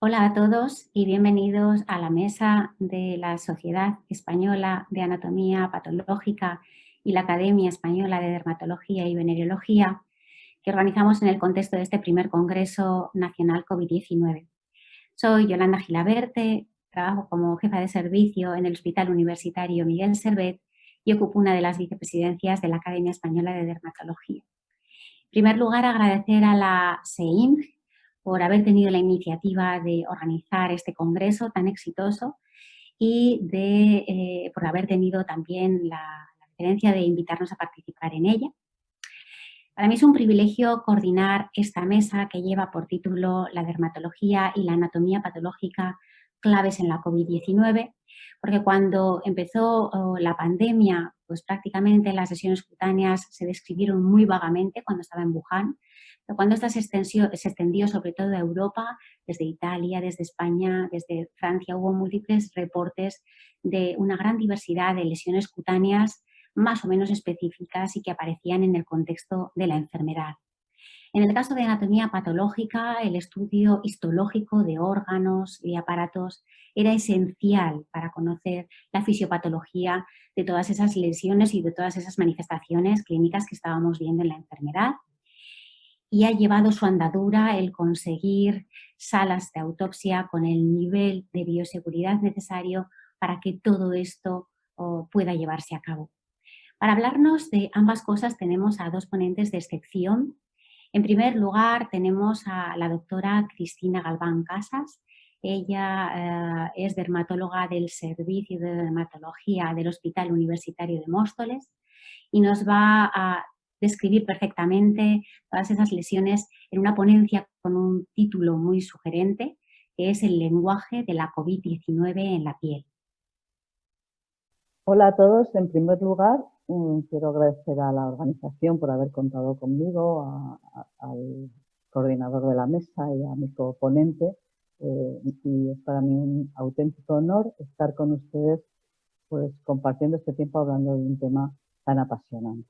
Hola a todos y bienvenidos a la mesa de la Sociedad Española de Anatomía Patológica y la Academia Española de Dermatología y Venereología, que organizamos en el contexto de este primer Congreso Nacional COVID-19. Soy Yolanda Gilaberte, trabajo como jefa de servicio en el Hospital Universitario Miguel Servet y ocupo una de las vicepresidencias de la Academia Española de Dermatología. En primer lugar, agradecer a la SEIMG por haber tenido la iniciativa de organizar este congreso tan exitoso y por haber tenido también la deferencia de invitarnos a participar en ella. Para mí es un privilegio coordinar esta mesa que lleva por título La dermatología y la anatomía patológica, claves en la COVID-19, porque cuando empezó la pandemia, pues prácticamente las lesiones cutáneas se describieron muy vagamente cuando estaba en Wuhan, pero cuando esta se extendió sobre todo a Europa, desde Italia, desde España, desde Francia, hubo múltiples reportes de una gran diversidad de lesiones cutáneas más o menos específicas y que aparecían en el contexto de la enfermedad. En el caso de anatomía patológica, el estudio histológico de órganos y aparatos era esencial para conocer la fisiopatología de todas esas lesiones y de todas esas manifestaciones clínicas que estábamos viendo en la enfermedad. Y ha llevado su andadura el conseguir salas de autopsia con el nivel de bioseguridad necesario para que todo esto pueda llevarse a cabo. Para hablarnos de ambas cosas tenemos a dos ponentes de excepción. En primer lugar tenemos a la doctora Cristina Galván Casas. Ella es dermatóloga del Servicio de Dermatología del Hospital Universitario de Móstoles y nos va a describir perfectamente todas esas lesiones en una ponencia con un título muy sugerente, que es el lenguaje de la COVID-19 en la piel. Hola a todos. En primer lugar, quiero agradecer a la organización por haber contado conmigo, al coordinador de la mesa y a mi coponente. Y es para mí un auténtico honor estar con ustedes, pues compartiendo este tiempo hablando de un tema tan apasionante.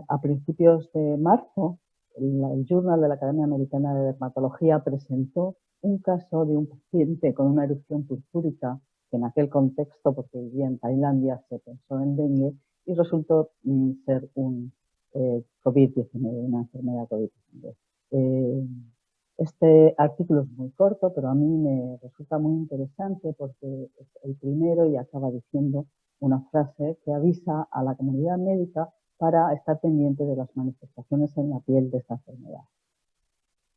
A principios de marzo, el Journal de la Academia Americana de Dermatología presentó un caso de un paciente con una erupción purpúrica que en aquel contexto, porque vivía en Tailandia, se pensó en dengue y resultó ser un COVID-19, una enfermedad COVID-19. Este artículo es muy corto, pero a mí me resulta muy interesante porque es el primero y acaba diciendo una frase que avisa a la comunidad médica para estar pendiente de las manifestaciones en la piel de esta enfermedad.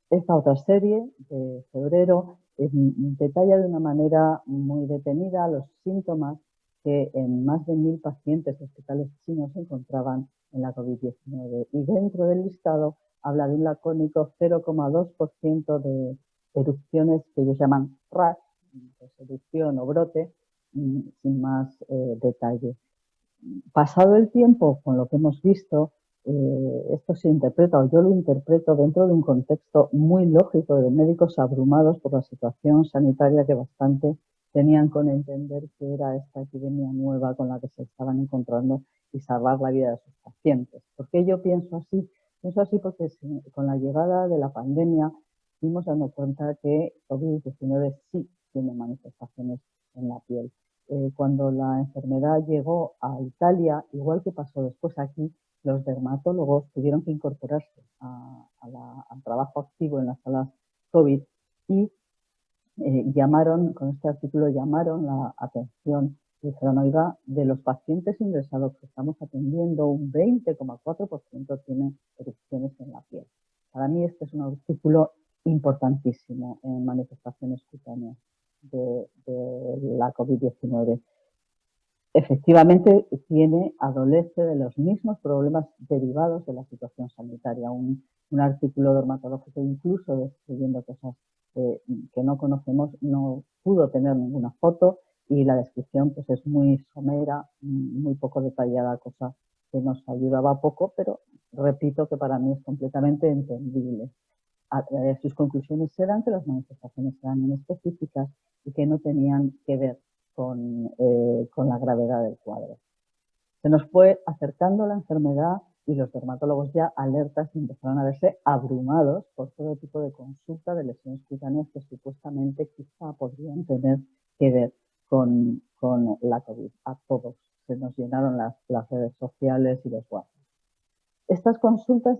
Esta otra serie de febrero detalla de una manera muy detenida los síntomas que en más de 1000 pacientes de hospitales chinos se encontraban en la COVID-19 y dentro del listado habla de un lacónico 0,2% de erupciones que ellos llaman rash, pues erupción o brote, sin más detalle. Pasado el tiempo, con lo que hemos visto, esto se interpreta, o yo lo interpreto dentro de un contexto muy lógico de médicos abrumados por la situación sanitaria que bastante tenían con entender que era esta epidemia nueva con la que se estaban encontrando y salvar la vida de sus pacientes. ¿Por qué yo pienso así? Pienso así porque con la llegada de la pandemia fuimos dando cuenta que COVID-19 sí tiene manifestaciones en la piel. Cuando la enfermedad llegó a Italia, igual que pasó después aquí, los dermatólogos tuvieron que incorporarse al trabajo activo en las salas COVID y con este artículo llamaron la atención y dijeron, oiga, de los pacientes ingresados que estamos atendiendo, un 20,4% tiene erupciones en la piel. Para mí este es un artículo importantísimo en manifestaciones cutáneas de la COVID-19. Efectivamente adolece de los mismos problemas derivados de la situación sanitaria. Un artículo dermatológico, incluso describiendo cosas que no conocemos, no pudo tener ninguna foto y la descripción pues es muy somera, muy poco detallada, cosa que nos ayudaba poco, pero repito que para mí es completamente entendible. Sus conclusiones eran que las manifestaciones eran inespecíficas y que no tenían que ver con la gravedad del cuadro. Se nos fue acercando la enfermedad y los dermatólogos ya alertas empezaron a verse abrumados por todo tipo de consulta de lesiones cutáneas que supuestamente quizá podrían tener que ver con la COVID. A todos se nos llenaron las redes sociales y los WhatsApp. Estas consultas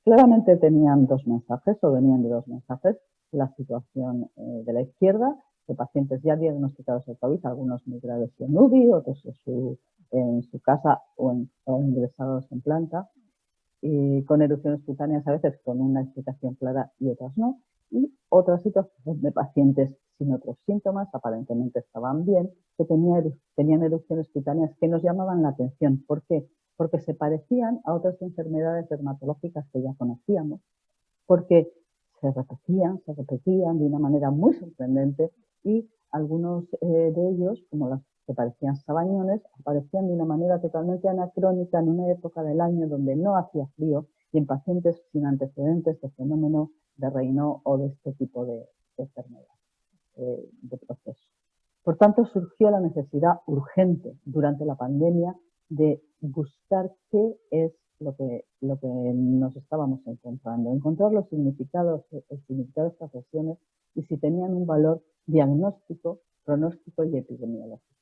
claramente tenían dos mensajes o venían de dos mensajes. La situación de la izquierda, de pacientes ya diagnosticados de COVID, algunos muy graves en UDI, otros en su casa o ingresados en planta, y con erupciones cutáneas a veces con una explicación clara y otras no. Y otra situación de pacientes sin otros síntomas, aparentemente estaban bien, que tenían erupciones cutáneas que nos llamaban la atención. ¿Por qué? Porque se parecían a otras enfermedades dermatológicas que ya conocíamos, porque se repetían de una manera muy sorprendente y algunos de ellos, como los que parecían sabañones, aparecían de una manera totalmente anacrónica en una época del año donde no hacía frío y en pacientes sin antecedentes de fenómeno de Raynaud o de este tipo de enfermedad, de proceso. Por tanto, surgió la necesidad urgente durante la pandemia de buscar qué es lo que nos estábamos encontrando, encontrar los significados, el significado de estas lesiones y si tenían un valor diagnóstico, pronóstico y epidemiológico.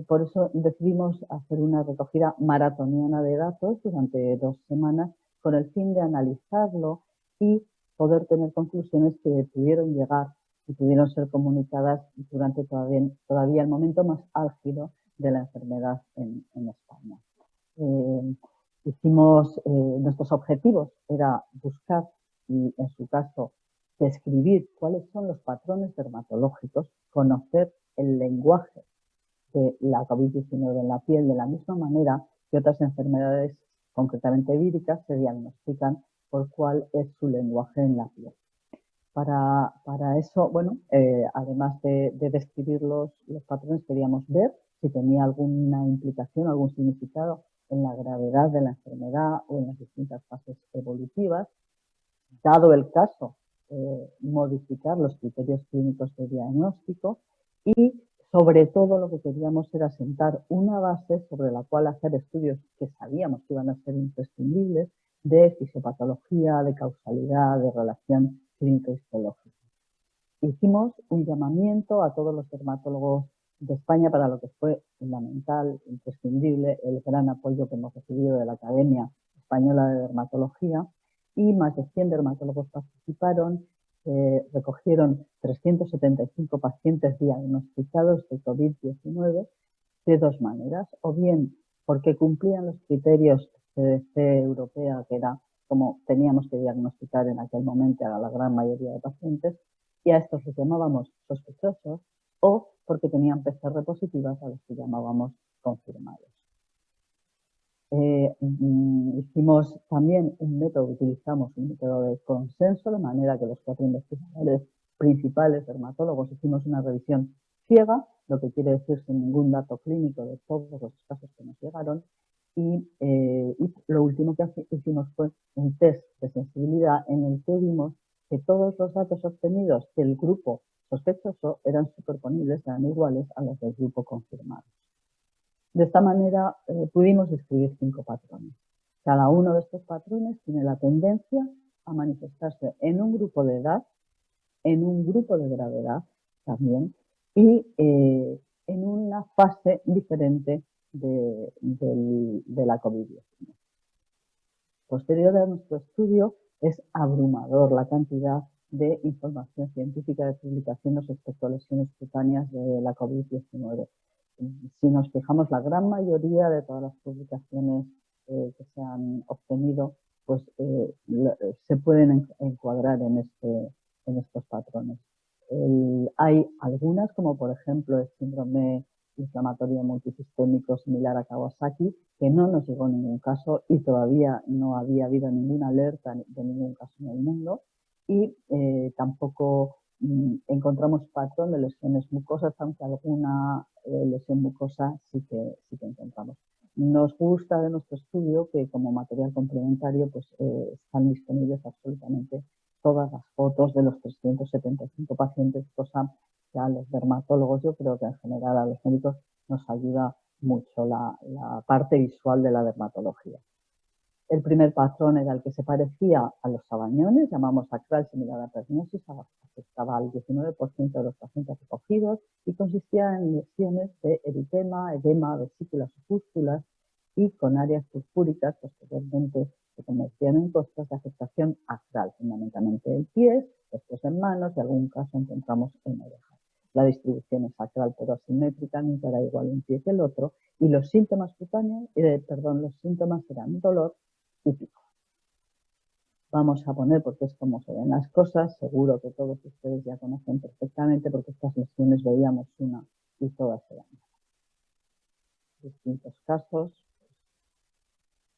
Por eso decidimos hacer una recogida maratoniana de datos durante 2 semanas con el fin de analizarlo y poder tener conclusiones que pudieron llegar y pudieron ser comunicadas durante todavía el momento más álgido de la enfermedad en España. Nuestros objetivos era buscar y, en su caso, describir cuáles son los patrones dermatológicos, conocer el lenguaje de la COVID-19 en la piel de la misma manera que otras enfermedades, concretamente víricas, se diagnostican por cuál es su lenguaje en la piel. Para eso, bueno, además de describir los patrones, queríamos ver si tenía alguna implicación, algún significado en la gravedad de la enfermedad o en las distintas fases evolutivas. Dado el caso, modificar los criterios clínicos de diagnóstico y, sobre todo, lo que queríamos era sentar una base sobre la cual hacer estudios que sabíamos que iban a ser imprescindibles de fisiopatología, de causalidad, de relación clínico-histológica. Hicimos un llamamiento a todos los dermatólogos de España para lo que fue fundamental, imprescindible, el gran apoyo que hemos recibido de la Academia Española de Dermatología, y más de 100 dermatólogos participaron, recogieron 375 pacientes diagnosticados de COVID-19 de dos maneras, o bien porque cumplían los criterios CDC europea, que era como teníamos que diagnosticar en aquel momento a la gran mayoría de pacientes, y a estos los llamábamos sospechosos, o porque tenían PCR positivas, a los que llamábamos confirmados. Hicimos también utilizamos un método de consenso, de manera que los 4 investigadores principales dermatólogos hicimos una revisión ciega, lo que quiere decir sin ningún dato clínico de todos los casos que nos llegaron, y lo último que hicimos fue un test de sensibilidad en el que vimos que todos los datos obtenidos del grupo sospechoso eran superponibles, eran iguales a los del grupo confirmado. De esta manera pudimos describir 5 patrones. Cada uno de estos patrones tiene la tendencia a manifestarse en un grupo de edad, en un grupo de gravedad también, y en una fase diferente de la COVID-19. Posterior a nuestro estudio, es abrumador la cantidad de información científica de publicaciones respecto a lesiones cutáneas de la COVID-19. Si nos fijamos, la gran mayoría de todas las publicaciones que se han obtenido, pues se pueden encuadrar en estos patrones. Hay algunas, como por ejemplo el síndrome inflamatorio multisistémico similar a Kawasaki, que no nos llegó en ningún caso y todavía no había habido ninguna alerta de ningún caso en el mundo, y tampoco encontramos patrón de lesiones mucosas, aunque alguna lesión mucosa sí que encontramos. Nos gusta de nuestro estudio que como material complementario pues, están disponibles absolutamente todas las fotos de los 375 pacientes, cosa que a los dermatólogos, yo creo que en general a los médicos, nos ayuda mucho la parte visual de la dermatología. El primer patrón era el que se parecía a los sabañones, llamamos sacral similar a pernosis, afectaba al 19% de los pacientes recogidos y consistía en lesiones de eritema, edema, vesículas opúsculas y con áreas purpúricas, posteriormente se convertían en costras de afectación acral, fundamentalmente en pies, después en manos y en algún caso encontramos en orejas. La distribución es acral pero asimétrica, nunca era igual un pie que el otro, y los síntomas cutáneos, los síntomas eran dolor y pico. Vamos a poner, porque es como se ven las cosas, seguro que todos ustedes ya conocen perfectamente, porque estas lesiones veíamos una y todas eran distintos casos,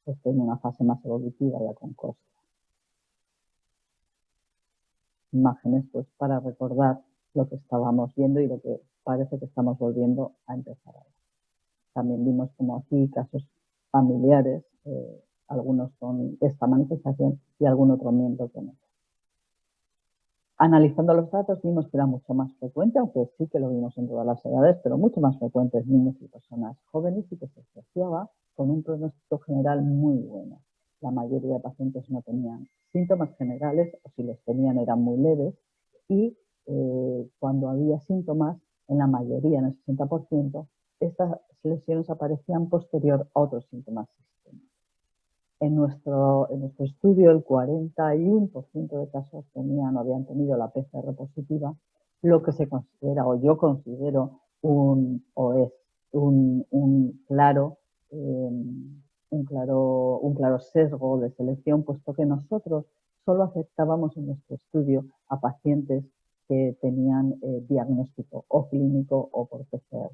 esto en una fase más evolutiva ya con cosas. Imágenes pues para recordar lo que estábamos viendo y lo que parece que estamos volviendo a empezar ahora. También vimos como aquí casos familiares, algunos con esta manifestación y algún otro miembro con otro. Analizando los datos vimos que era mucho más frecuente, aunque sí que lo vimos en todas las edades, pero mucho más frecuente en niños y personas jóvenes y que se asociaba con un pronóstico general muy bueno. La mayoría de pacientes no tenían síntomas generales o si los tenían eran muy leves y cuando había síntomas, en la mayoría, en el 60%, estas lesiones aparecían posterior a otros síntomas sistémicos. En nuestro estudio, el 41% de casos tenían o habían tenido la PCR positiva, lo que se considera, o yo considero, un claro sesgo de selección, puesto que nosotros solo aceptábamos en nuestro estudio a pacientes que tenían diagnóstico o clínico o por PCR,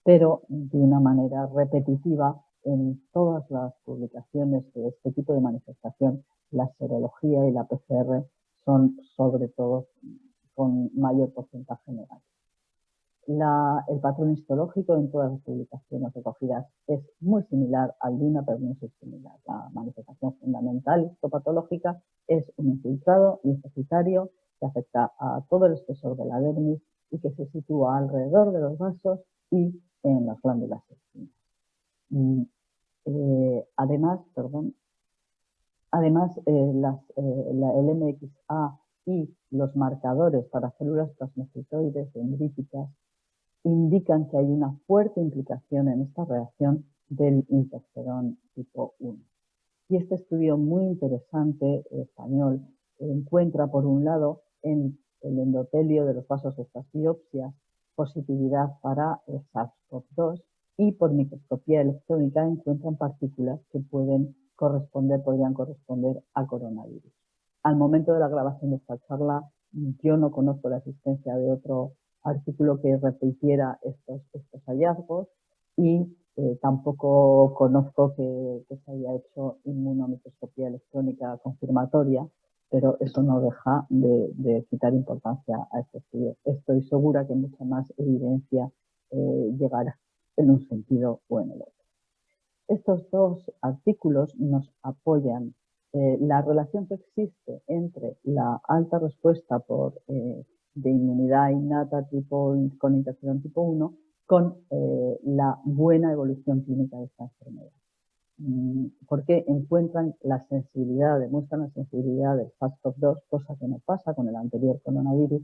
pero de una manera repetitiva. En todas las publicaciones de este tipo de manifestación, la serología y la PCR son sobre todo con mayor porcentaje negativo. El patrón histológico en todas las publicaciones recogidas es muy similar al de una pernosis similar. La manifestación fundamental histopatológica es un infiltrado linfocitario que afecta a todo el espesor de la dermis y que se sitúa alrededor de los vasos y en las glándulas espinas. Además, el MXA y los marcadores para células plasmocitoides dendríticas indican que hay una fuerte implicación en esta reacción del interferón tipo 1. Y este estudio muy interesante español encuentra, por un lado, en el endotelio de los vasos de estas biopsias positividad para el SARS-CoV-2 y por microscopía electrónica encuentran partículas que podrían corresponder a coronavirus. Al momento de la grabación de esta charla, yo no conozco la existencia de otro artículo que repitiera estos hallazgos y tampoco conozco que se haya hecho inmunomicroscopía electrónica confirmatoria, pero eso no deja de quitar importancia a este estudio. Estoy segura que mucha más evidencia llegará en un sentido o en el otro. Estos dos artículos nos apoyan la relación que existe entre la alta respuesta de inmunidad innata con interferón tipo 1 con la buena evolución clínica de esta enfermedad. Porque demuestran la sensibilidad del SARS-CoV-2, cosa que no pasa con el anterior coronavirus,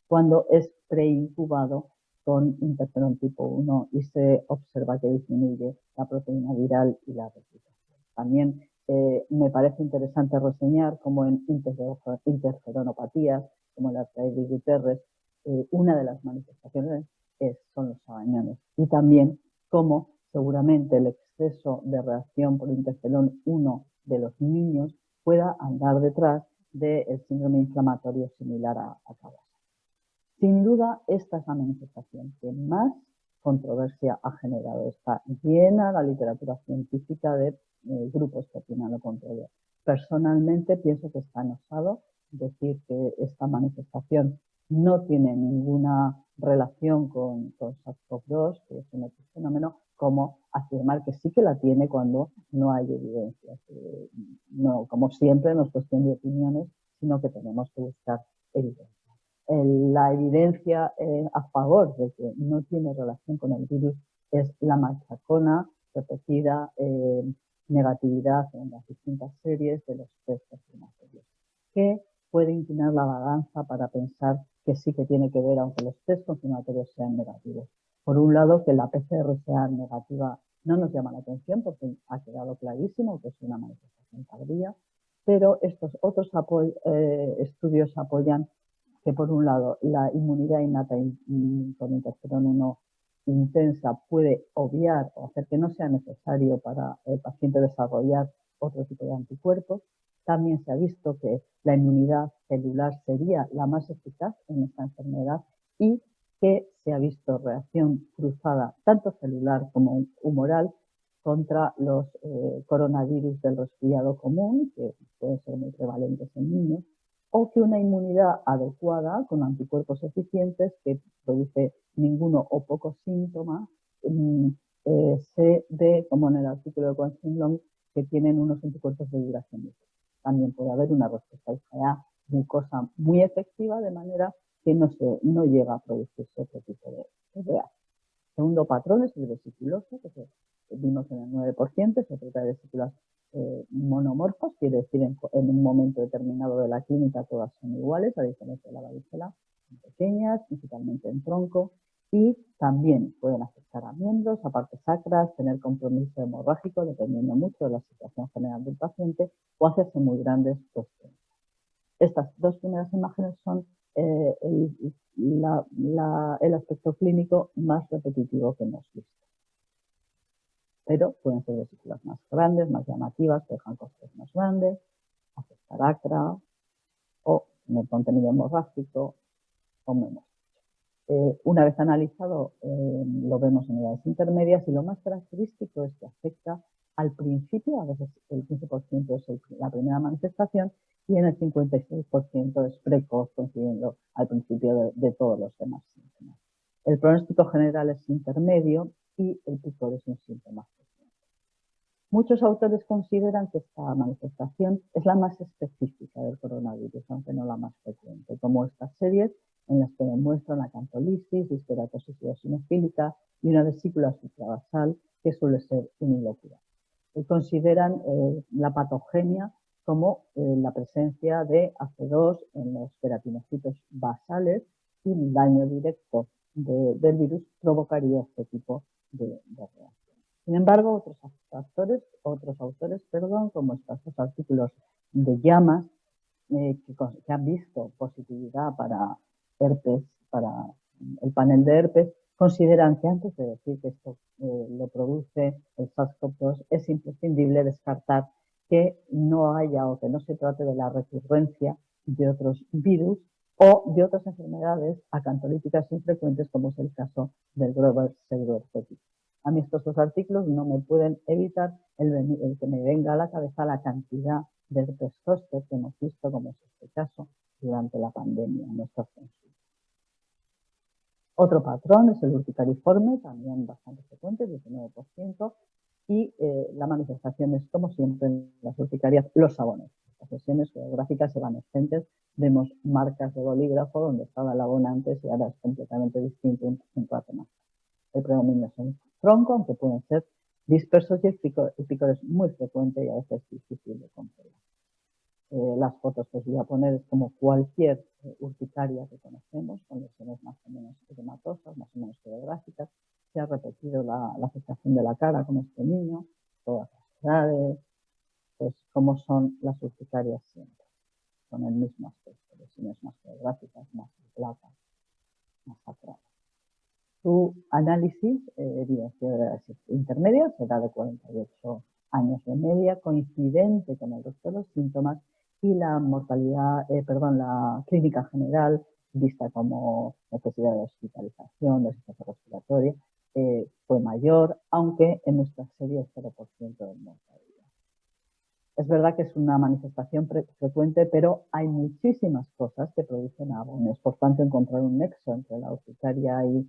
cuando es preincubado con interferón tipo 1 y se observa que disminuye la proteína viral y la replicación. También me parece interesante reseñar cómo en interferonopatías, como en la artritis Guterres, una de las manifestaciones son los sabañones. Y también cómo seguramente el exceso de reacción por interferón 1 de los niños pueda andar detrás del síndrome inflamatorio similar a Kawasaki. Sin duda, esta es la manifestación que más controversia ha generado. Está llena la literatura científica de grupos que opinan lo contrario. Personalmente pienso que está osado decir que esta manifestación no tiene ninguna relación con SARS-CoV-2, que es un fenómeno, como afirmar que sí que la tiene cuando no hay evidencia. No, como siempre, no es cuestión de opiniones, sino que tenemos que buscar evidencia. La evidencia a favor de que no tiene relación con el virus es la machacona repetida negatividad en las distintas series de los test confirmatorios, que puede inclinar la balanza para pensar que sí que tiene que ver, aunque los test confirmatorios sean negativos. Por un lado, que la PCR sea negativa no nos llama la atención porque ha quedado clarísimo que es una manifestación tardía, pero estos otros estudios apoyan que, por un lado, la inmunidad innata con interferón 1 intensa puede obviar o hacer que no sea necesario para el paciente desarrollar otro tipo de anticuerpos. También se ha visto que la inmunidad celular sería la más eficaz en esta enfermedad y que se ha visto reacción cruzada tanto celular como humoral contra los coronavirus del resfriado común, que pueden ser muy prevalentes en niños, o que una inmunidad adecuada con anticuerpos eficientes que produce ninguno o pocos síntomas se ve, como en el artículo de Quanxin Long, que tienen unos anticuerpos de duración útil. También puede haber una respuesta IgA mucosa muy efectiva, de manera que no llega a producirse otro tipo de reacción. Segundo patrón es el vesiculoso, que vimos en el 9%, se trata de vesículas monomorfas, quiere decir en un momento determinado de la clínica todas son iguales, a diferencia de la varicela, son pequeñas, principalmente en tronco, y también pueden afectar a miembros, a partes sacras, tener compromiso hemorrágico, dependiendo mucho de la situación general del paciente, o hacerse muy grandes cuestiones. Estas dos primeras imágenes son el aspecto clínico más repetitivo que hemos visto. Pero pueden ser vesículas más grandes, más llamativas, que dejan costes más grandes, afectar acra o tener contenido hemorrágico o menos. Una vez analizado, lo vemos en edades intermedias y lo más característico es que afecta al principio, a veces el 15% es la primera manifestación y en el 56% es precoz, coincidiendo al principio de todos los demás síntomas. El pronóstico general es intermedio y el picor es un síntoma frecuente. Muchos autores consideran que esta manifestación es la más específica del coronavirus, aunque no la más frecuente, como estas series en las que demuestran acantolisis, diskeratosis eosinofílica y una vesícula suprabasal que suele ser unilocular. Consideran la patogenia como la presencia de AC2 en los queratinocitos basales y el daño directo del virus provocaría este tipo de reacción. Sin embargo, otros autores, como estos dos artículos de Llamas, que han visto positividad para herpes, para el panel de herpes, consideran que antes de decir que esto lo produce el SARS-CoV-2 es imprescindible descartar que no haya o que no se trate de la recurrencia de otros virus o de otras enfermedades acantolíticas infrecuentes, como es el caso del Grover pseudoherpético. A mí estos dos artículos no me pueden evitar el que me venga a la cabeza la cantidad de herpes zóster que hemos visto, como es este caso, durante la pandemia en nuestras consultas. Otro patrón es el urticariforme, también bastante frecuente, 19%, y la manifestación es, como siempre, en las urticarias, los sabones. Las lesiones geográficas evanescentes, vemos marcas de bolígrafo donde estaba el abón antes y ahora es completamente distinto un rato más. El predominio es en tronco, aunque pueden ser dispersos y el picor es muy frecuente y a veces difícil de controlar. Las fotos que os voy a poner es como cualquier urticaria que conocemos, con lesiones más o menos edematosas, más o menos geográficas. Se ha repetido la afectación de la cara con este niño, todas las edades, pues cómo son las urticarias siempre, con el mismo aspecto, lesiones más geográficas, más de placa, más sacrales. Su análisis evidencia de edades intermedias, edad de 48 años de media, coincidente con el resto de los síntomas, y la mortalidad, la clínica general, vista como necesidad de hospitalización, de asistencia respiratoria, fue mayor, aunque en nuestra serie es 0% de mortalidad. Es verdad que es una manifestación frecuente, pero hay muchísimas cosas que producen abones. Por tanto, encontrar un nexo entre la urticaria y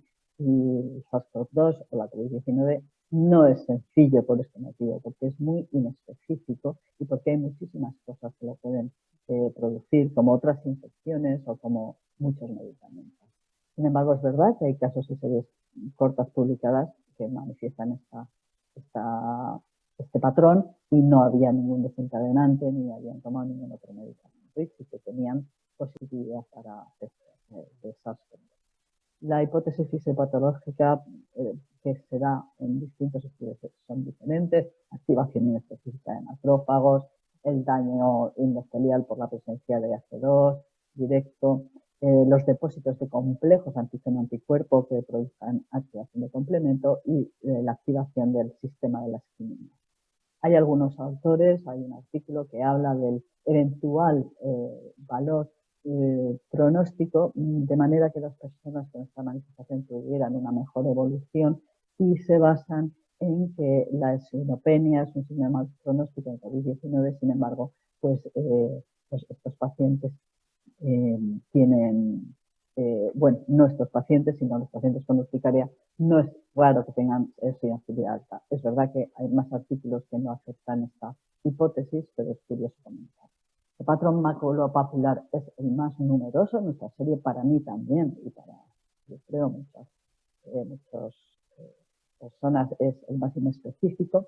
SARS-CoV-2 o la COVID-19 no es sencillo por este motivo, porque es muy inespecífico y porque hay muchísimas cosas que lo pueden producir, como otras infecciones o como muchos medicamentos. Sin embargo, es verdad que hay casos y series cortas publicadas que manifiestan esta este patrón y no había ningún desencadenante ni habían tomado ningún otro medicamento y sí que tenían positividad para desastre. La hipótesis fisiopatológica que se da en distintos estudios son diferentes: activación inespecífica de macrófagos, el daño endotelial por la presencia de ACE2 directo, los depósitos de complejos antígeno-anticuerpo que produzcan activación de complemento y la activación del sistema de las quiminas. Hay algunos autores, hay un artículo que habla del eventual valor pronóstico, de manera que las personas con esta manifestación tuvieran una mejor evolución y se basan en que la eosinopenia es un signo de mal pronóstico en COVID-19. Sin embargo, pues estos pacientes tienen, bueno, no estos pacientes, sino los pacientes con urticaria, no es raro que tengan eosinofilia alta. Es verdad que hay más artículos que no aceptan esta hipótesis, pero es curioso comentar. El patrón maculopapular es el más numeroso en nuestra serie, para mí también, y para, yo creo, muchas personas es el más inespecífico.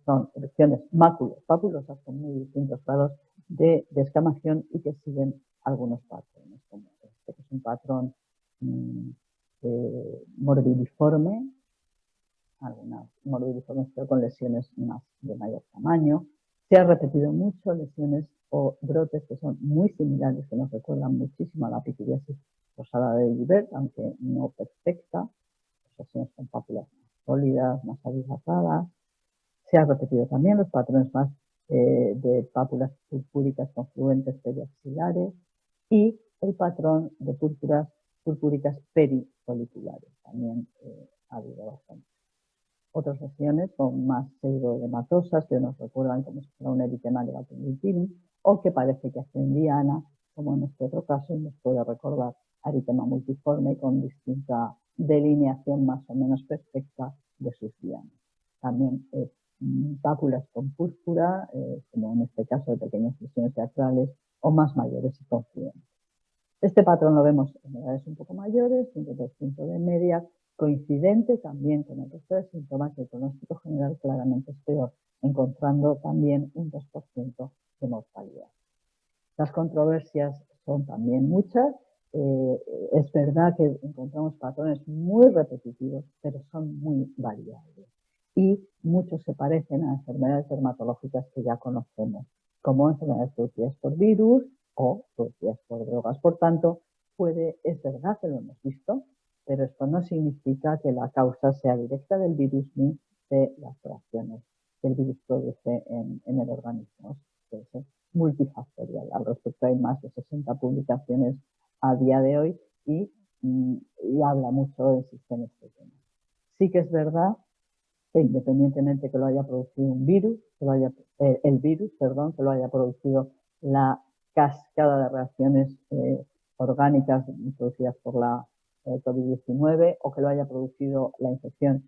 Son lesiones maculopapulosas con muy distintos grados de descamación y que siguen algunos patrones, como este, que es un patrón morbidiforme, algunas morbidiformes pero con lesiones de mayor tamaño. Se ha repetido mucho lesiones o brotes que son muy similares, que nos recuerdan muchísimo a la pityriasis rosada de Gilbert, aunque no perfecta, lesiones con pápulas más sólidas, más dilatadas. Se han repetido también los patrones más de pápulas purpúricas confluentes periaxilares y el patrón de purpúricas perifoliculares. También ha habido bastante. Otras lesiones son más pseudoedematosas, que nos recuerdan como si fuera un eritema de Batten-Lutin, o que parece que hacen diana, como en este otro caso, y nos puede recordar eritema multiforme con distinta delineación más o menos perfecta de sus dianas. También pápulas con púrpura, como en este caso de pequeñas lesiones teatrales, o más mayores y confluentes. Este patrón lo vemos en edades un poco mayores, 100% de media, coincidente también con el resto de síntomas, y el pronóstico general claramente es peor, encontrando también un 2% de mortalidad. Las controversias son también muchas. Es verdad que encontramos patrones muy repetitivos, pero son muy variables. Y muchos se parecen a enfermedades dermatológicas que ya conocemos, como enfermedades producidas por virus o producidas por drogas. Por tanto, es verdad que lo hemos visto, pero esto no significa que la causa sea directa del virus ni de las reacciones que el virus produce en el organismo. Es multifactorial. Al respecto hay más de 60 publicaciones a día de hoy y habla mucho de en este tema. Sí que es verdad que independientemente que lo haya producido un virus, que lo haya producido la cascada de reacciones orgánicas producidas por la COVID-19, o que lo haya producido la infección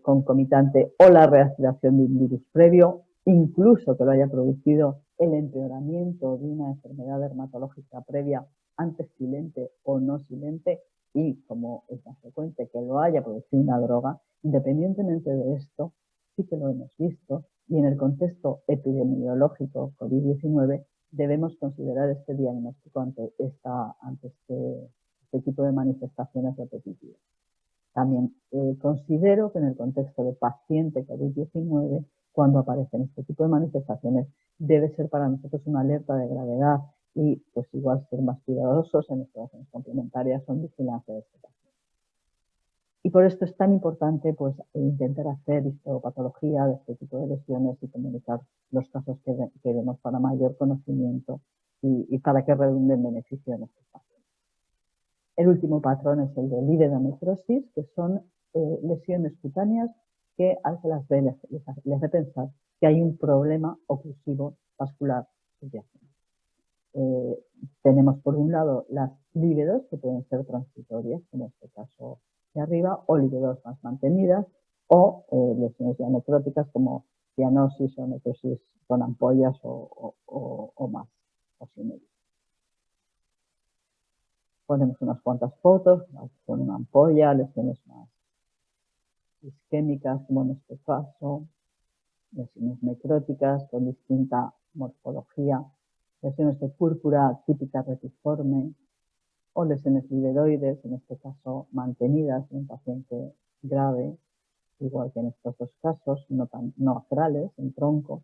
concomitante o la reactivación de un virus previo, incluso que lo haya producido el empeoramiento de una enfermedad dermatológica previa, antes silente o no silente, y, como es más frecuente, que lo haya producido una droga. Independientemente de esto, sí que lo hemos visto, y en el contexto epidemiológico COVID-19 debemos considerar este diagnóstico ante este tipo de manifestaciones repetitivas. También considero que en el contexto de paciente COVID-19, cuando aparecen este tipo de manifestaciones, debe ser para nosotros una alerta de gravedad y pues igual ser más cuidadosos en exploraciones complementarias o en vigilancia de este paciente. Y por esto es tan importante pues intentar hacer histopatología de este tipo de lesiones y comunicar los casos que vemos para mayor conocimiento y para que redunde en beneficio de nuestros pacientes. El último patrón es el de livedonephrosis, que son lesiones cutáneas que al que las ve les hace pensar que hay un problema oclusivo vascular subyacente. Tenemos por un lado las lívidos, que pueden ser transitorias, como en este caso de arriba, o lívidos más mantenidas, o lesiones ya necróticas como cianosis o necrosis con ampollas o más, o sin ello. Ponemos unas cuantas fotos con una ampolla, lesiones más isquémicas, como en este caso, lesiones necróticas con distinta morfología, lesiones de púrpura típica retiforme o lesiones livedoides, en este caso mantenidas en un paciente grave, igual que en estos dos casos, no acrales, en tronco.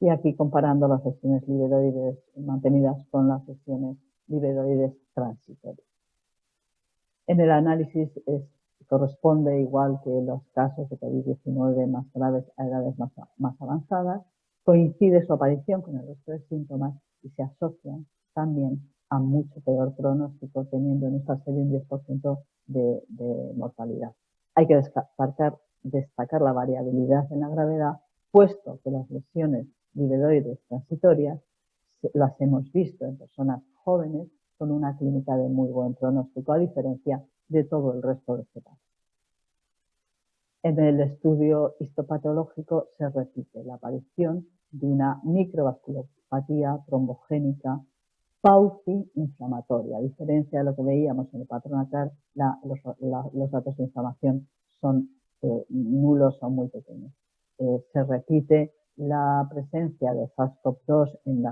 Y aquí comparando las lesiones livedoides mantenidas con las lesiones livedoides transitorias. En el análisis corresponde, igual que los casos de COVID-19 más graves a edades más avanzadas, coincide su aparición con el resto de síntomas y se asocian también a mucho peor pronóstico, teniendo en esta serie un 10% de mortalidad. Hay que destacar la variabilidad en la gravedad, puesto que las lesiones livedoides transitorias las hemos visto en personas jóvenes con una clínica de muy buen pronóstico, a diferencia de todo el resto de cepas. En el estudio histopatológico se repite la aparición de una microvasculopatía trombogénica pauci-inflamatoria. A diferencia de lo que veíamos en el patrón ACAR, los datos de inflamación son nulos o muy pequeños. Se repite la presencia de SARS-CoV-2 en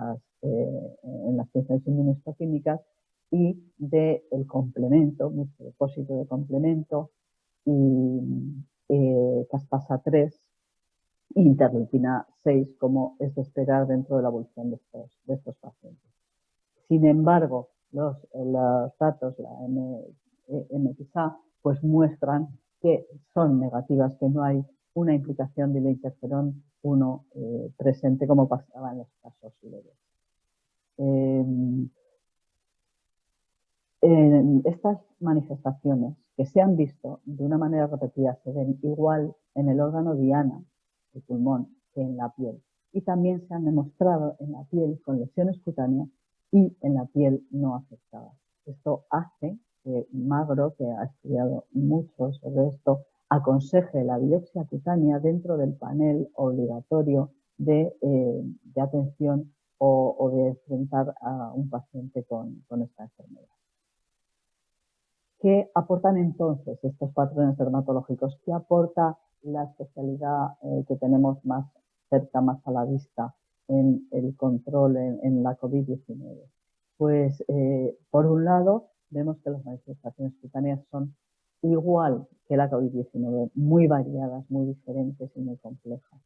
las funciones inmunohistoquímicas y del complemento, mucho depósito de complemento y caspasa 3, interleuquina 6, como es de esperar dentro de la evolución de estos pacientes. Sin embargo, los datos, la MXA, pues muestran que son negativas, que no hay una implicación del interferón 1 presente como pasaba en los casos leves. Estas manifestaciones que se han visto de una manera repetida se ven igual en el órgano diana, el pulmón, que en la piel. Y también se han demostrado en la piel con lesiones cutáneas y en la piel no afectada. Esto hace que Magro, que ha estudiado mucho sobre esto, aconseje la biopsia cutánea dentro del panel obligatorio de atención o de enfrentar a un paciente con esta enfermedad. ¿Qué aportan entonces estos patrones dermatológicos? ¿Qué aporta la especialidad que tenemos más cerca, más a la vista en el control en la COVID-19? Pues, por un lado, vemos que las manifestaciones cutáneas son igual que la COVID-19, muy variadas, muy diferentes y muy complejas.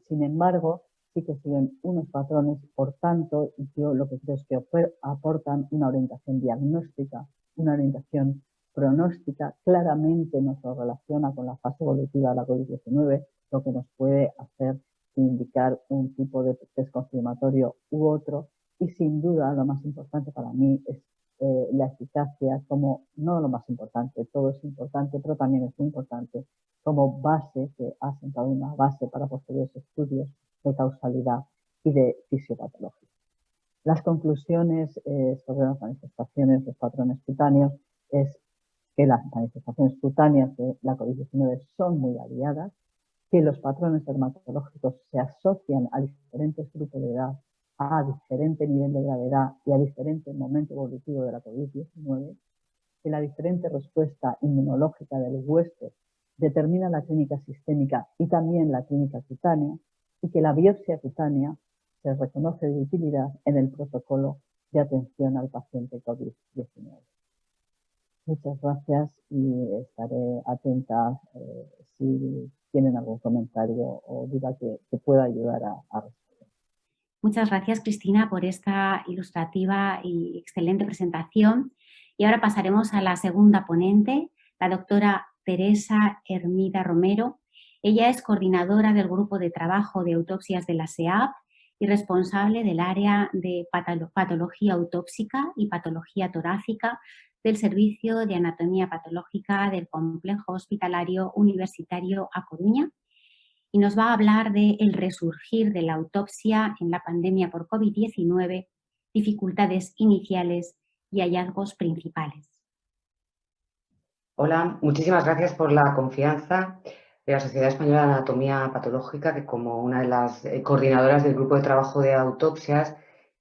Sin embargo, sí que siguen unos patrones, por tanto, yo lo que creo es que aportan una orientación diagnóstica, una orientación pronóstica, claramente nos lo relaciona con la fase evolutiva de la COVID-19, lo que nos puede hacer indicar un tipo de test confirmatorio u otro, y sin duda lo más importante para mí es la eficacia como, no lo más importante, todo es importante, pero también es muy importante como base, que ha sentado una base para posteriores estudios de causalidad y de fisiopatología. Las conclusiones sobre las manifestaciones, los patrones cutáneos, es que las manifestaciones cutáneas de la COVID-19 son muy variadas, que los patrones dermatológicos se asocian a diferentes grupos de edad, a diferente nivel de gravedad y a diferente momento evolutivo de la COVID-19, que la diferente respuesta inmunológica del huésped determina la clínica sistémica y también la clínica cutánea, y que la biopsia cutánea se reconoce de utilidad en el protocolo de atención al paciente COVID-19. Muchas gracias y estaré atenta si tienen algún comentario o duda que pueda ayudar a responder. Muchas gracias, Cristina, por esta ilustrativa y excelente presentación. Y ahora pasaremos a la segunda ponente, la doctora Teresa Hermida Romero. Ella es coordinadora del Grupo de Trabajo de Autopsias de la SEAP y responsable del área de patología autópsica y patología torácica del Servicio de Anatomía Patológica del Complejo Hospitalario Universitario A Coruña, y nos va a hablar de el resurgir de la autopsia en la pandemia por COVID-19, dificultades iniciales y hallazgos principales. Hola, muchísimas gracias por la confianza de la Sociedad Española de Anatomía Patológica, que como una de las coordinadoras del grupo de trabajo de autopsias,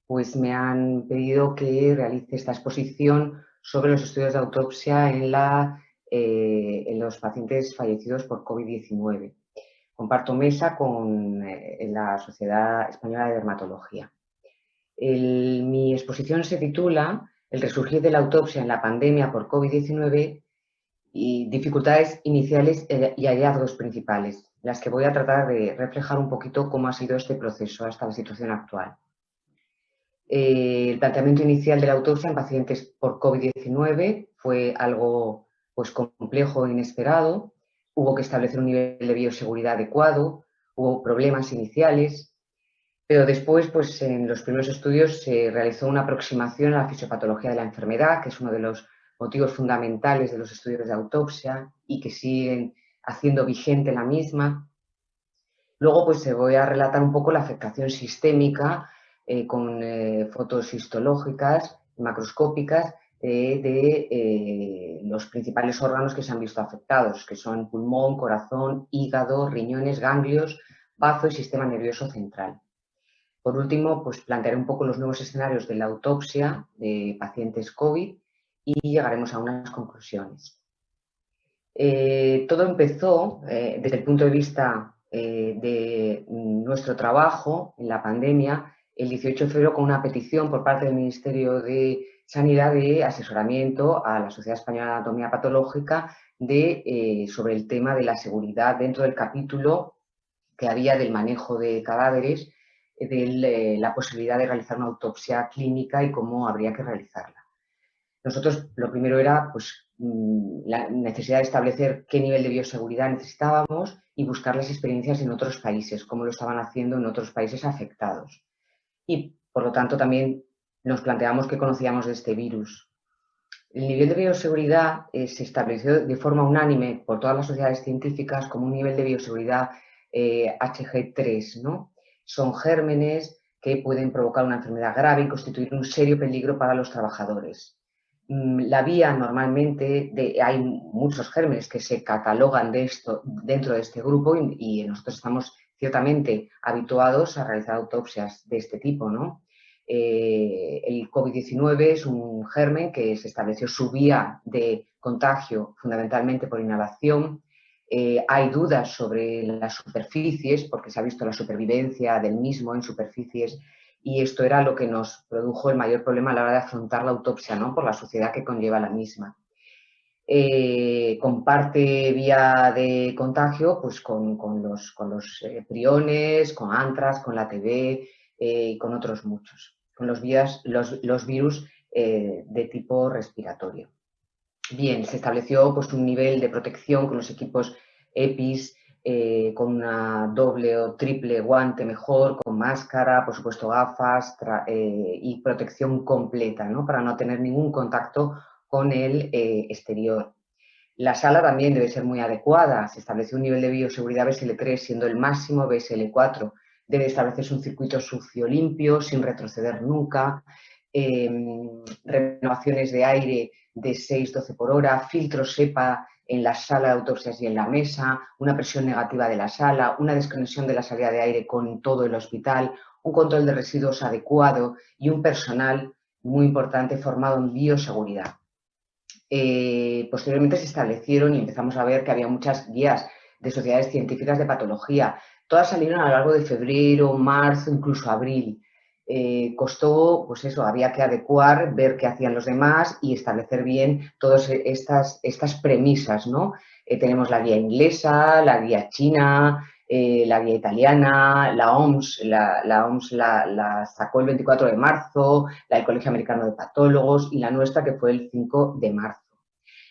pues me han pedido que realice esta exposición sobre los estudios de autopsia en los pacientes fallecidos por COVID-19. comparto mesa con la Sociedad Española de Dermatología. Mi exposición se titula El resurgir de la autopsia en la pandemia por COVID-19 y dificultades iniciales y hallazgos principales, las que voy a tratar de reflejar un poquito cómo ha sido este proceso hasta la situación actual. El planteamiento inicial de la autopsia en pacientes por COVID-19 fue algo pues, complejo e inesperado. Hubo que establecer un nivel de bioseguridad adecuado, hubo problemas iniciales, pero después, pues, en los primeros estudios se realizó una aproximación a la fisiopatología de la enfermedad, que es uno de los motivos fundamentales de los estudios de autopsia y que siguen haciendo vigente la misma. Luego, pues, se voy a relatar un poco la afectación sistémica con fotos histológicas, macroscópicas, de los principales órganos que se han visto afectados, que son pulmón, corazón, hígado, riñones, ganglios, bazo y sistema nervioso central. Por último, pues plantearé un poco los nuevos escenarios de la autopsia de pacientes COVID y llegaremos a unas conclusiones. Todo empezó desde el punto de vista de nuestro trabajo en la pandemia el 18 de febrero con una petición por parte del Ministerio de Sanidad de asesoramiento a la Sociedad Española de Anatomía Patológica sobre el tema de la seguridad dentro del capítulo que había del manejo de cadáveres, de la posibilidad de realizar una autopsia clínica y cómo habría que realizarla. Nosotros lo primero era pues, la necesidad de establecer qué nivel de bioseguridad necesitábamos y buscar las experiencias en otros países, cómo lo estaban haciendo en otros países afectados. Y, por lo tanto, también nos planteamos qué conocíamos de este virus. El nivel de bioseguridad se estableció de forma unánime por todas las sociedades científicas como un nivel de bioseguridad Hg3, ¿no? Son gérmenes que pueden provocar una enfermedad grave y constituir un serio peligro para los trabajadores. La vía normalmente, hay muchos gérmenes que se catalogan dentro de este grupo y nosotros estamos ciertamente habituados a realizar autopsias de este tipo, ¿no? El COVID-19 es un germen que se estableció su vía de contagio fundamentalmente por inhalación. Hay dudas sobre las superficies porque se ha visto la supervivencia del mismo en superficies y esto era lo que nos produjo el mayor problema a la hora de afrontar la autopsia, ¿no? Por la suciedad que conlleva la misma. Comparte vía de contagio pues, con los priones, con antrax, con la TB y con otros muchos, con los virus de tipo respiratorio. Bien, se estableció pues, un nivel de protección con los equipos EPIs, con una doble o triple guante mejor, con máscara, por supuesto gafas y protección completa, ¿no? Para no tener ningún contacto con el exterior. La sala también debe ser muy adecuada. Se estableció un nivel de bioseguridad BSL3 siendo el máximo BSL4. Debe establecerse un circuito sucio limpio sin retroceder nunca. Renovaciones de aire de 6-12 por hora, filtros SEPA en la sala de autopsias y en la mesa, una presión negativa de la sala, una desconexión de la salida de aire con todo el hospital, un control de residuos adecuado y un personal muy importante formado en bioseguridad. Posteriormente se establecieron y empezamos a ver que había muchas guías de sociedades científicas de patología. Todas salieron a lo largo de febrero, marzo, incluso abril. Costó, pues eso, había que adecuar, ver qué hacían los demás y establecer bien todas estas premisas, ¿no? Tenemos la guía inglesa, la guía china, la guía italiana, la OMS, la OMS la sacó el 24 de marzo, la del Colegio Americano de Patólogos y la nuestra que fue el 5 de marzo.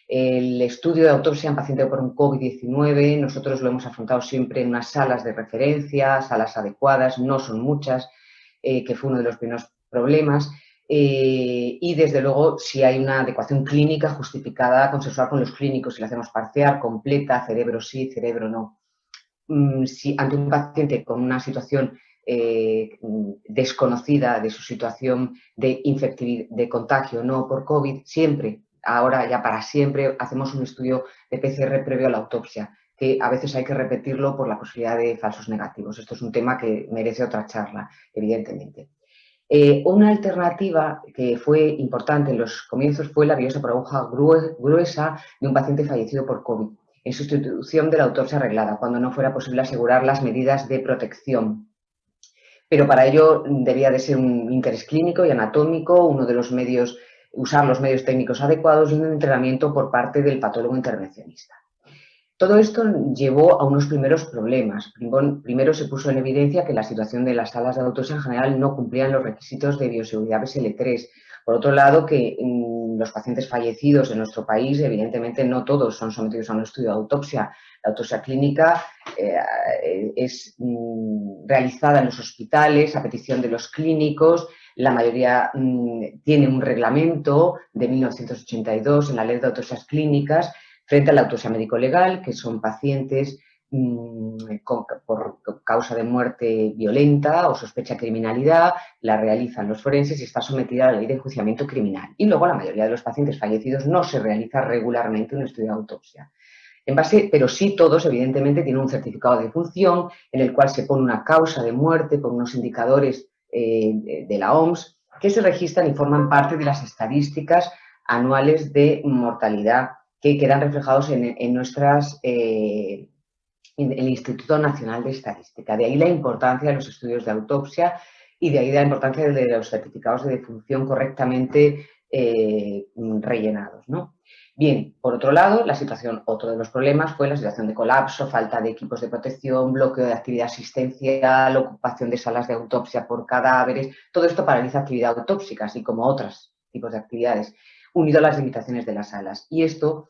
El estudio de autopsia en paciente por un COVID-19, nosotros lo hemos afrontado siempre en unas salas de referencia, salas adecuadas, no son muchas, que fue uno de los primeros problemas. Y desde luego, si hay una adecuación clínica justificada, consensuar con los clínicos, si la hacemos parcial, completa, cerebro sí, cerebro no. Si ante un paciente con una situación desconocida de su situación de contagio, no por COVID, siempre, ahora ya para siempre, hacemos un estudio de PCR previo a la autopsia, que a veces hay que repetirlo por la posibilidad de falsos negativos. Esto es un tema que merece otra charla, evidentemente. Una alternativa que fue importante en los comienzos fue la biopsia por aguja gruesa de un paciente fallecido por COVID. en sustitución de la autopsia arreglada, cuando no fuera posible asegurar las medidas de protección. Pero para ello debía de ser un interés clínico y anatómico, uno de los medios, usar los medios técnicos adecuados y un entrenamiento por parte del patólogo intervencionista. Todo esto llevó a unos primeros problemas. Primero se puso en evidencia que la situación de las salas de autopsia en general no cumplían los requisitos de bioseguridad BSL-3. Por otro lado, que los pacientes fallecidos en nuestro país, evidentemente no todos son sometidos a un estudio de autopsia. La autopsia clínica es realizada en los hospitales a petición de los clínicos. La mayoría tiene un reglamento de 1982 en la Ley de Autopsias Clínicas, frente a la autopsia médico-legal, que son pacientes por causa de muerte violenta o sospecha de criminalidad, la realizan los forenses y está sometida a la ley de enjuiciamiento criminal. Y luego la mayoría de los pacientes fallecidos no se realiza regularmente un estudio de autopsia. Pero sí todos, evidentemente, tienen un certificado de defunción en el cual se pone una causa de muerte por unos indicadores de la OMS que se registran y forman parte de las estadísticas anuales de mortalidad que quedan reflejados en el Instituto Nacional de Estadística. De ahí la importancia de los estudios de autopsia y de ahí la importancia de los certificados de defunción correctamente rellenados, ¿no? Bien, por otro lado, otro de los problemas fue la situación de colapso, falta de equipos de protección, bloqueo de actividad asistencial, ocupación de salas de autopsia por cadáveres. Todo esto paraliza actividad autópsica, así como otros tipos de actividades, unido a las limitaciones de las salas. Y esto,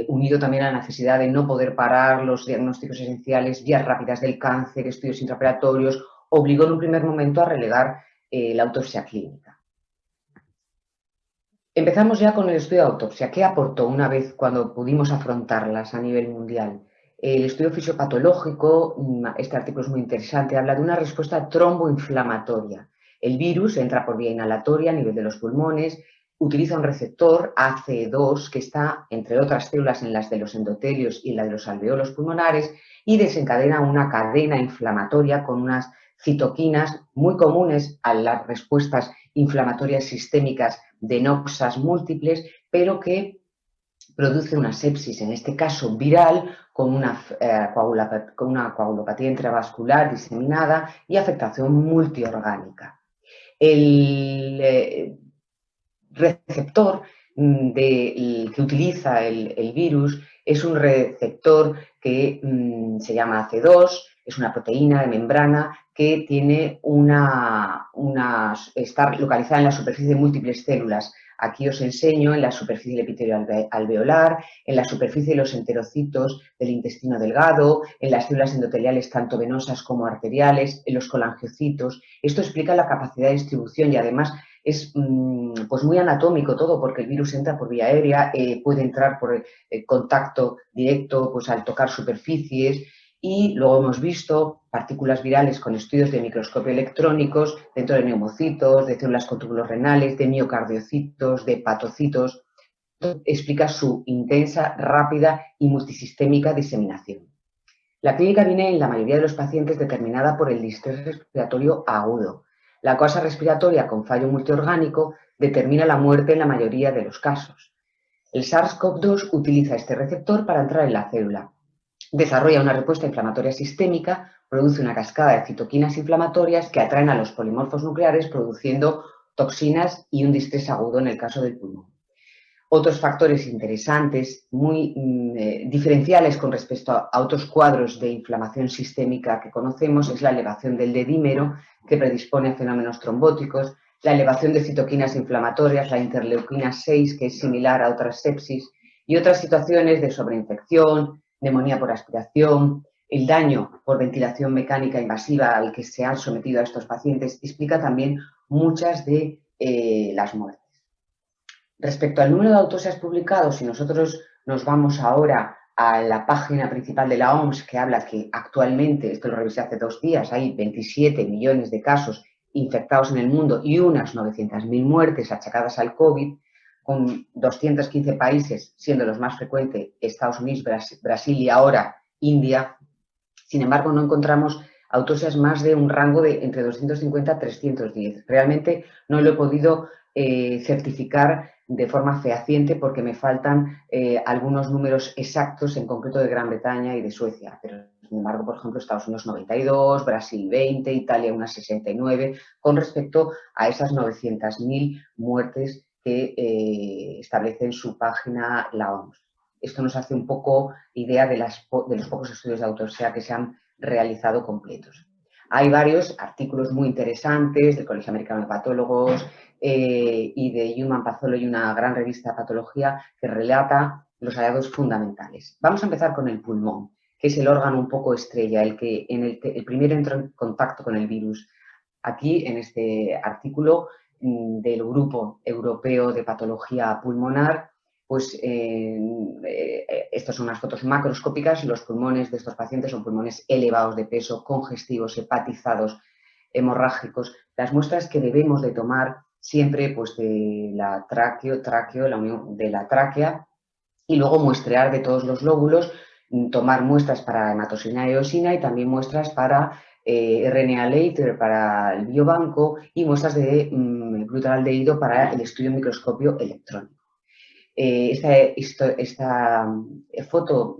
unido también a la necesidad de no poder parar los diagnósticos esenciales, vías rápidas del cáncer, estudios intraoperatorios, obligó en un primer momento a relegar la autopsia clínica. Empezamos ya con el estudio de autopsia. ¿Qué aportó una vez cuando pudimos afrontarlas a nivel mundial? El estudio fisiopatológico, este artículo es muy interesante, habla de una respuesta tromboinflamatoria. El virus entra por vía inhalatoria a nivel de los pulmones, utiliza un receptor ACE2 que está, entre otras células, en las de los endotelios y en la de los alveolos pulmonares y desencadena una cadena inflamatoria con unas citoquinas muy comunes a las respuestas inflamatorias sistémicas de noxas múltiples, pero que produce una sepsis, en este caso viral, con una coagulopatía intravascular diseminada y afectación multiorgánica. El receptor que utiliza el virus es un receptor que se llama AC2, es una proteína de membrana que tiene está localizada en la superficie de múltiples células. Aquí os enseño en la superficie del epitelio alveolar, en la superficie de los enterocitos del intestino delgado, en las células endoteliales tanto venosas como arteriales, en los colangiocitos. Esto explica la capacidad de distribución y además es pues muy anatómico todo, porque el virus entra por vía aérea, puede entrar por contacto directo pues al tocar superficies. Y luego hemos visto partículas virales con estudios de microscopio electrónicos dentro de neumocitos, de células con túbulos renales, de miocardiocitos, de hepatocitos. Esto explica su intensa, rápida y multisistémica diseminación. La clínica viene en la mayoría de los pacientes determinada por el distrés respiratorio agudo. La causa respiratoria con fallo multiorgánico determina la muerte en la mayoría de los casos. El SARS-CoV-2 utiliza este receptor para entrar en la célula. Desarrolla una respuesta inflamatoria sistémica, produce una cascada de citoquinas inflamatorias que atraen a los polimorfos nucleares produciendo toxinas y un distrés agudo en el caso del pulmón. Otros factores interesantes, muy diferenciales con respecto a otros cuadros de inflamación sistémica que conocemos, es la elevación del D-dímero, que predispone a fenómenos trombóticos, la elevación de citoquinas inflamatorias, la interleuquina 6, que es similar a otras sepsis, y otras situaciones de sobreinfección, neumonía por aspiración. El daño por ventilación mecánica invasiva al que se han sometido a estos pacientes explica también muchas de las muertes. Respecto al número de autopsias publicados, si nosotros nos vamos ahora a la página principal de la OMS, que habla que actualmente, esto lo revisé hace 2 días, hay 27 millones de casos infectados en el mundo y unas 900.000 muertes achacadas al COVID, con 215 países, siendo los más frecuentes Estados Unidos, Brasil y ahora India. Sin embargo, no encontramos autopsias más de un rango de entre 250 a 310. Realmente no lo he podido certificar de forma fehaciente porque me faltan algunos números exactos, en concreto de Gran Bretaña y de Suecia, pero sin embargo, por ejemplo, Estados Unidos 92, Brasil 20, Italia unas 69, con respecto a esas 900.000 muertes que establece en su página la OMS. Esto nos hace un poco idea de los pocos estudios de autopsia que se han realizado completos. Hay varios artículos muy interesantes del Colegio Americano de Patólogos y de Human Pathology, una gran revista de patología que relata los hallazgos fundamentales. Vamos a empezar con el pulmón, que es el órgano un poco estrella, el que el primero entró en contacto con el virus. Aquí, en este artículo del Grupo Europeo de Patología Pulmonar, pues estas son unas fotos macroscópicas. Los pulmones de estos pacientes son pulmones elevados de peso, congestivos, hepatizados, hemorrágicos. Las muestras que debemos de tomar siempre, pues de la la unión de la tráquea, y luego muestrear de todos los lóbulos, tomar muestras para hematosina y eosina y también muestras para RNA-Later para el biobanco y muestras de glutaraldehído para el estudio en microscopio electrónico. Esta foto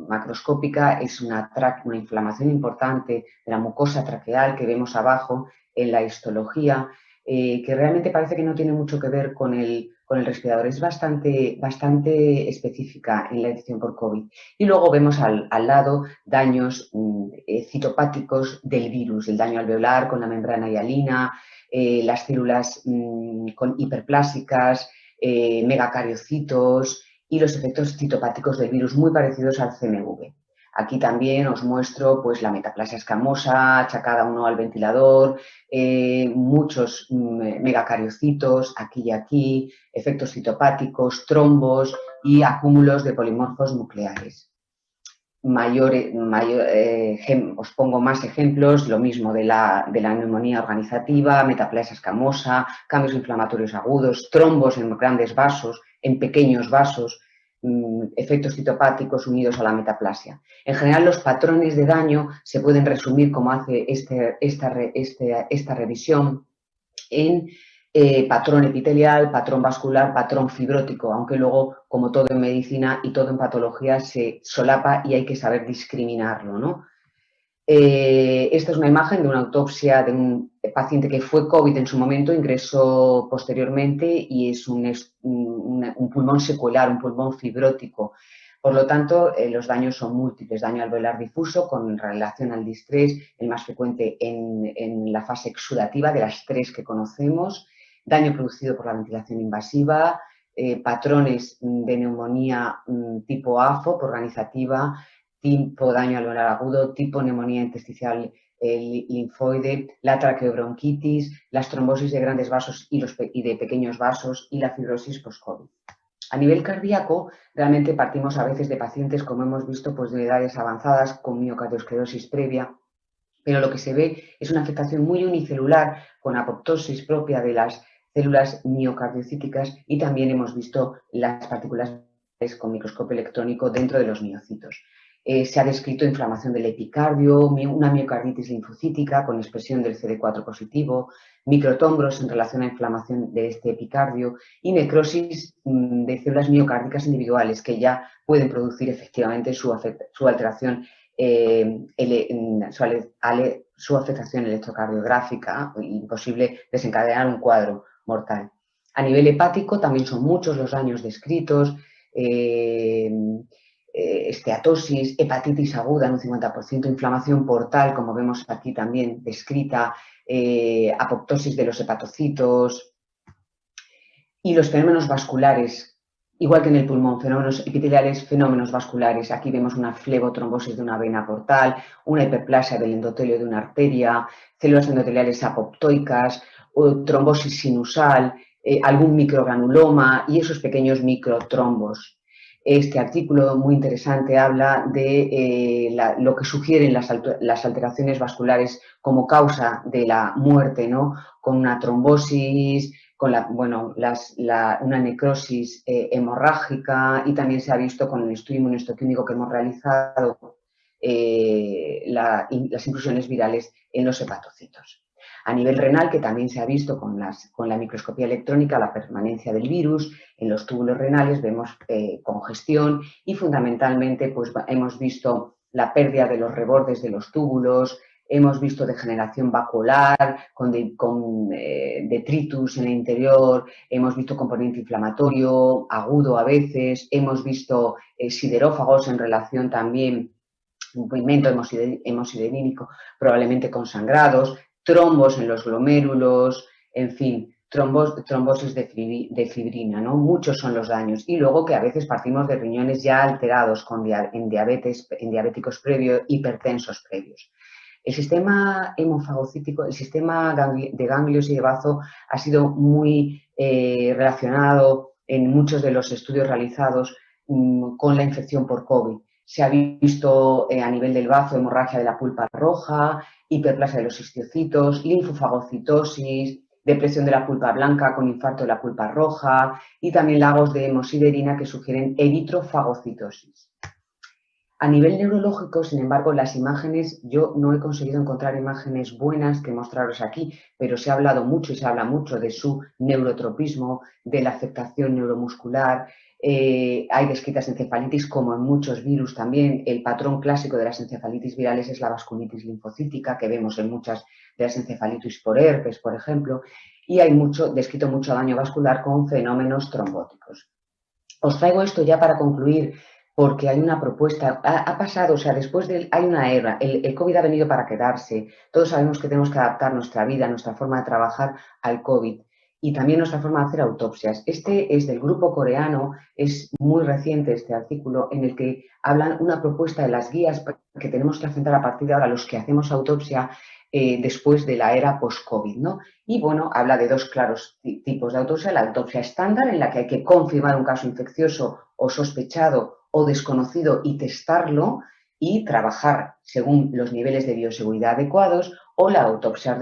macroscópica es una inflamación importante de la mucosa traqueal que vemos abajo en la histología, que realmente parece que no tiene mucho que ver con el respirador, es bastante específica en la infección por COVID. Y luego vemos al lado daños citopáticos del virus, el daño alveolar con la membrana hialina, las células con hiperplásicas, megacariocitos y los efectos citopáticos del virus muy parecidos al CMV. Aquí también os muestro pues, la metaplasia escamosa achacada uno al ventilador, muchos megacariocitos aquí y aquí, efectos citopáticos, trombos y acúmulos de polimorfos nucleares. Os pongo más ejemplos, lo mismo de la neumonía organizativa, metaplasia escamosa, cambios inflamatorios agudos, trombos en grandes vasos, en pequeños vasos, efectos citopáticos unidos a la metaplasia. En general, los patrones de daño se pueden resumir, como hace esta revisión, en patrón epitelial, patrón vascular, patrón fibrótico, aunque luego, como todo en medicina y todo en patología, se solapa y hay que saber discriminarlo, ¿no? Esta es una imagen de una autopsia de un paciente que fue COVID en su momento, ingresó posteriormente y es un pulmón secuelar, un pulmón fibrótico. Por lo tanto, los daños son múltiples. Daño alveolar difuso con relación al distrés, el más frecuente en la fase exudativa de las tres que conocemos. Daño producido por la ventilación invasiva, patrones de neumonía tipo AFO, organizativa, tipo daño alveolar agudo, tipo neumonía intersticial linfoide, la traqueobronquitis, las trombosis de grandes vasos y de pequeños vasos y la fibrosis post-COVID. A nivel cardíaco, realmente partimos a veces de pacientes, como hemos visto, pues de edades avanzadas con miocardiosclerosis previa, pero lo que se ve es una afectación muy unicelular con apoptosis propia de las células miocardiocíticas y también hemos visto las partículas con microscopio electrónico dentro de los miocitos. Se ha descrito inflamación del epicardio, una miocarditis linfocítica con expresión del CD4 positivo, microtombros en relación a inflamación de este epicardio y necrosis de células miocárdicas individuales que ya pueden producir efectivamente su alteración, su afectación electrocardiográfica y posible desencadenar un cuadro mortal. A nivel hepático también son muchos los daños descritos, esteatosis, hepatitis aguda en un 50%, inflamación portal, como vemos aquí también descrita, apoptosis de los hepatocitos y los fenómenos vasculares, igual que en el pulmón, fenómenos epiteliales, fenómenos vasculares. Aquí vemos una flebotrombosis de una vena portal, una hiperplasia del endotelio de una arteria, células endoteliales apoptoicas, trombosis sinusal, algún microgranuloma y esos pequeños microtrombos. Este artículo muy interesante habla de lo que sugieren las alteraciones vasculares como causa de la muerte, ¿no? Con una trombosis, con una necrosis hemorrágica y también se ha visto con el estudio inmunohistoquímico que hemos realizado las inclusiones virales en los hepatocitos. A nivel renal, que también se ha visto con la microscopía electrónica, la permanencia del virus en los túbulos renales, vemos congestión y fundamentalmente pues, hemos visto la pérdida de los rebordes de los túbulos, hemos visto degeneración vacuolar con detritus en el interior, hemos visto componente inflamatorio agudo a veces, hemos visto siderófagos en relación también un pigmento hemosiderínico probablemente consangrados, trombos en los glomérulos, en fin, trombosis de fibrina, ¿no? Muchos son los daños. Y luego que a veces partimos de riñones ya alterados en diabéticos previos, hipertensos previos. El sistema hemofagocítico, el sistema de ganglios y de bazo ha sido muy relacionado en muchos de los estudios realizados con la infección por COVID. Se ha visto a nivel del bazo hemorragia de la pulpa roja, hiperplasia de los histocitos, linfofagocitosis, depresión de la pulpa blanca con infarto de la pulpa roja y también lagos de hemosiderina que sugieren eritrofagocitosis. A nivel neurológico, sin embargo, las imágenes, yo no he conseguido encontrar imágenes buenas que mostraros aquí, pero se ha hablado mucho y se habla mucho de su neurotropismo, de la afectación neuromuscular. Hay descritas encefalitis, como en muchos virus también. El patrón clásico de las encefalitis virales es la vasculitis linfocítica, que vemos en muchas de las encefalitis por herpes, por ejemplo, y hay descrito mucho daño vascular con fenómenos trombóticos. Os traigo esto ya para concluir, porque hay una propuesta, ha pasado, o sea, hay una era, el COVID ha venido para quedarse, todos sabemos que tenemos que adaptar nuestra vida, nuestra forma de trabajar al COVID y también nuestra forma de hacer autopsias. Este es del grupo coreano, es muy reciente este artículo en el que hablan una propuesta de las guías que tenemos que afrontar a partir de ahora los que hacemos autopsia después de la era post-COVID, ¿no? Y bueno, habla de dos claros tipos de autopsia, la autopsia estándar en la que hay que confirmar un caso infeccioso o sospechado o desconocido y testarlo y trabajar según los niveles de bioseguridad adecuados, o la autopsia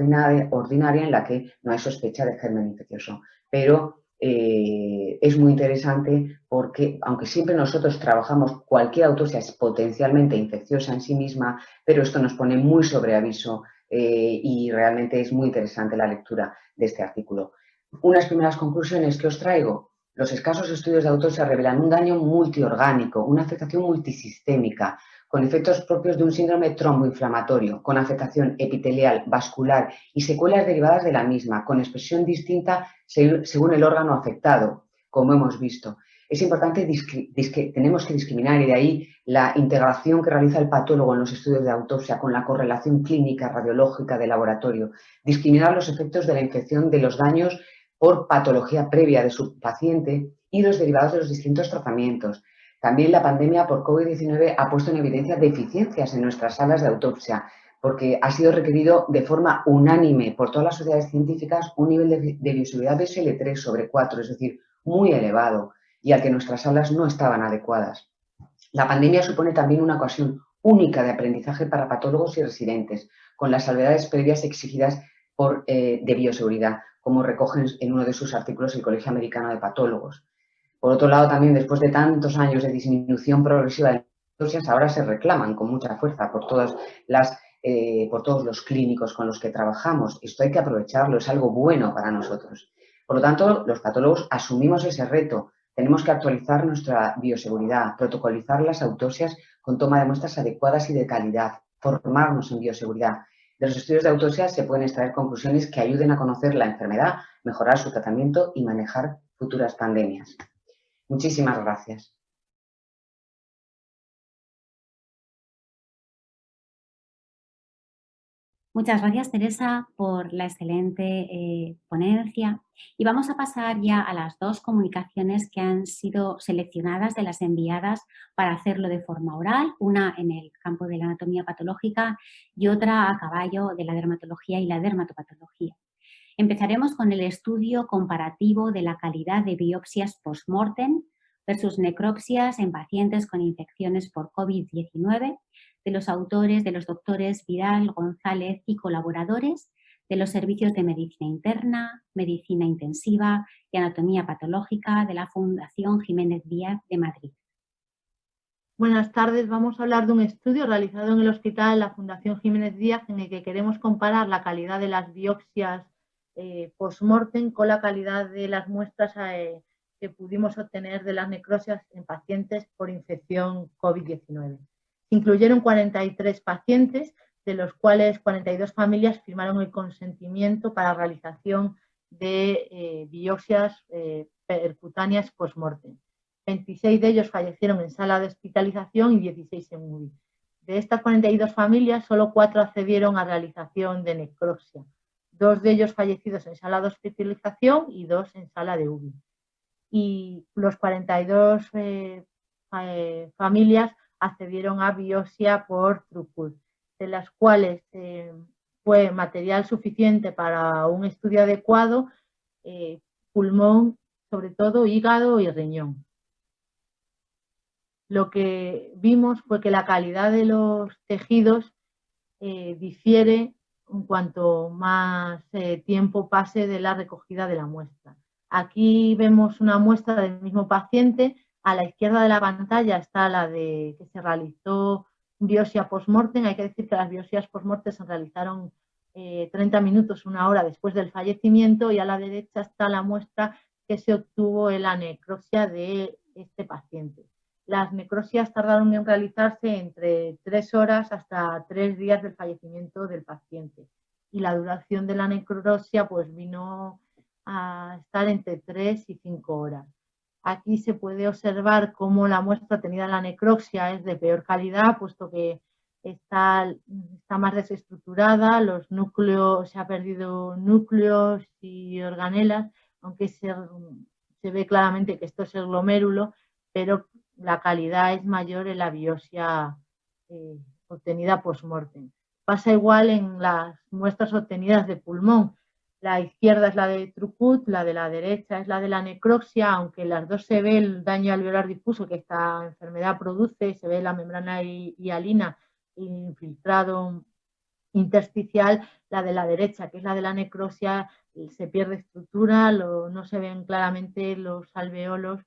ordinaria en la que no hay sospecha de germen infeccioso. Pero es muy interesante porque, aunque siempre nosotros trabajamos, cualquier autopsia es potencialmente infecciosa en sí misma, pero esto nos pone muy sobre aviso y realmente es muy interesante la lectura de este artículo. Unas primeras conclusiones que os traigo. Los escasos estudios de autopsia revelan un daño multiorgánico, una afectación multisistémica, con efectos propios de un síndrome tromboinflamatorio, con afectación epitelial, vascular y secuelas derivadas de la misma, con expresión distinta según el órgano afectado, como hemos visto. Es importante, tenemos que discriminar, y de ahí la integración que realiza el patólogo en los estudios de autopsia con la correlación clínica radiológica de laboratorio, discriminar los efectos de la infección de los daños por patología previa de su paciente y los derivados de los distintos tratamientos. También la pandemia por COVID-19 ha puesto en evidencia deficiencias en nuestras salas de autopsia, porque ha sido requerido de forma unánime por todas las sociedades científicas un nivel de bioseguridad BSL-3/4, es decir, muy elevado, y al que nuestras salas no estaban adecuadas. La pandemia supone también una ocasión única de aprendizaje para patólogos y residentes, con las salvedades previas exigidas de bioseguridad, como recogen en uno de sus artículos el Colegio Americano de Patólogos. Por otro lado, también después de tantos años de disminución progresiva de las autopsias, ahora se reclaman con mucha fuerza por todos los clínicos con los que trabajamos. Esto hay que aprovecharlo, es algo bueno para nosotros. Por lo tanto, los patólogos asumimos ese reto. Tenemos que actualizar nuestra bioseguridad, protocolizar las autopsias con toma de muestras adecuadas y de calidad, formarnos en bioseguridad. De los estudios de autopsia se pueden extraer conclusiones que ayuden a conocer la enfermedad, mejorar su tratamiento y manejar futuras pandemias. Muchísimas gracias. Muchas gracias, Teresa, por la excelente ponencia. Y vamos a pasar ya a las dos comunicaciones que han sido seleccionadas de las enviadas para hacerlo de forma oral, una en el campo de la anatomía patológica y otra a caballo de la dermatología y la dermatopatología. Empezaremos con el estudio comparativo de la calidad de biopsias post-mortem versus necropsias en pacientes con infecciones por COVID-19, de los autores de los doctores Vidal, González y colaboradores de los servicios de medicina interna, medicina intensiva y anatomía patológica de la Fundación Jiménez Díaz de Madrid. Buenas tardes. Vamos a hablar de un estudio realizado en el hospital de la Fundación Jiménez Díaz en el que queremos comparar la calidad de las biopsias post-mortem con la calidad de las muestras que pudimos obtener de las necrosias en pacientes por infección COVID-19. Se incluyeron 43 pacientes, de los cuales 42 familias firmaron el consentimiento para la realización de biopsias percutáneas post-mortem. 26 de ellos fallecieron en sala de hospitalización y 16 en UBI. De estas 42 familias, solo 4 accedieron a realización de necropsia. 2 de ellos fallecidos en sala de hospitalización y 2 en sala de UBI. Y los 42 familias accedieron a biopsia por TrueCut, de las cuales fue material suficiente para un estudio adecuado, pulmón, sobre todo hígado y riñón. Lo que vimos fue que la calidad de los tejidos difiere en cuanto más tiempo pase de la recogida de la muestra. Aquí vemos una muestra del mismo paciente. A la izquierda de la pantalla está la de que se realizó biopsia post-mortem. Hay que decir que las biopsias post-mortem se realizaron 30 minutos, 1 hora después del fallecimiento, y a la derecha está la muestra que se obtuvo en la necropsia de este paciente. Las necropsias tardaron en realizarse entre 3 horas hasta 3 días del fallecimiento del paciente. Y la duración de la necropsia pues vino a estar entre 3 y 5 horas. Aquí se puede observar cómo la muestra obtenida en la necropsia es de peor calidad, puesto que está más desestructurada, los núcleos, se ha perdido núcleos y organelas, aunque se ve claramente que esto es el glomérulo, pero la calidad es mayor en la biopsia obtenida post-mortem. Pasa igual en las muestras obtenidas de pulmón. La izquierda es la de TrueCut, la de la derecha es la de la necropsia, aunque en las dos se ve el daño alveolar difuso que esta enfermedad produce, se ve la membrana hialina infiltrado intersticial. La de la derecha, que es la de la necropsia, se pierde estructura, no se ven claramente los alveolos,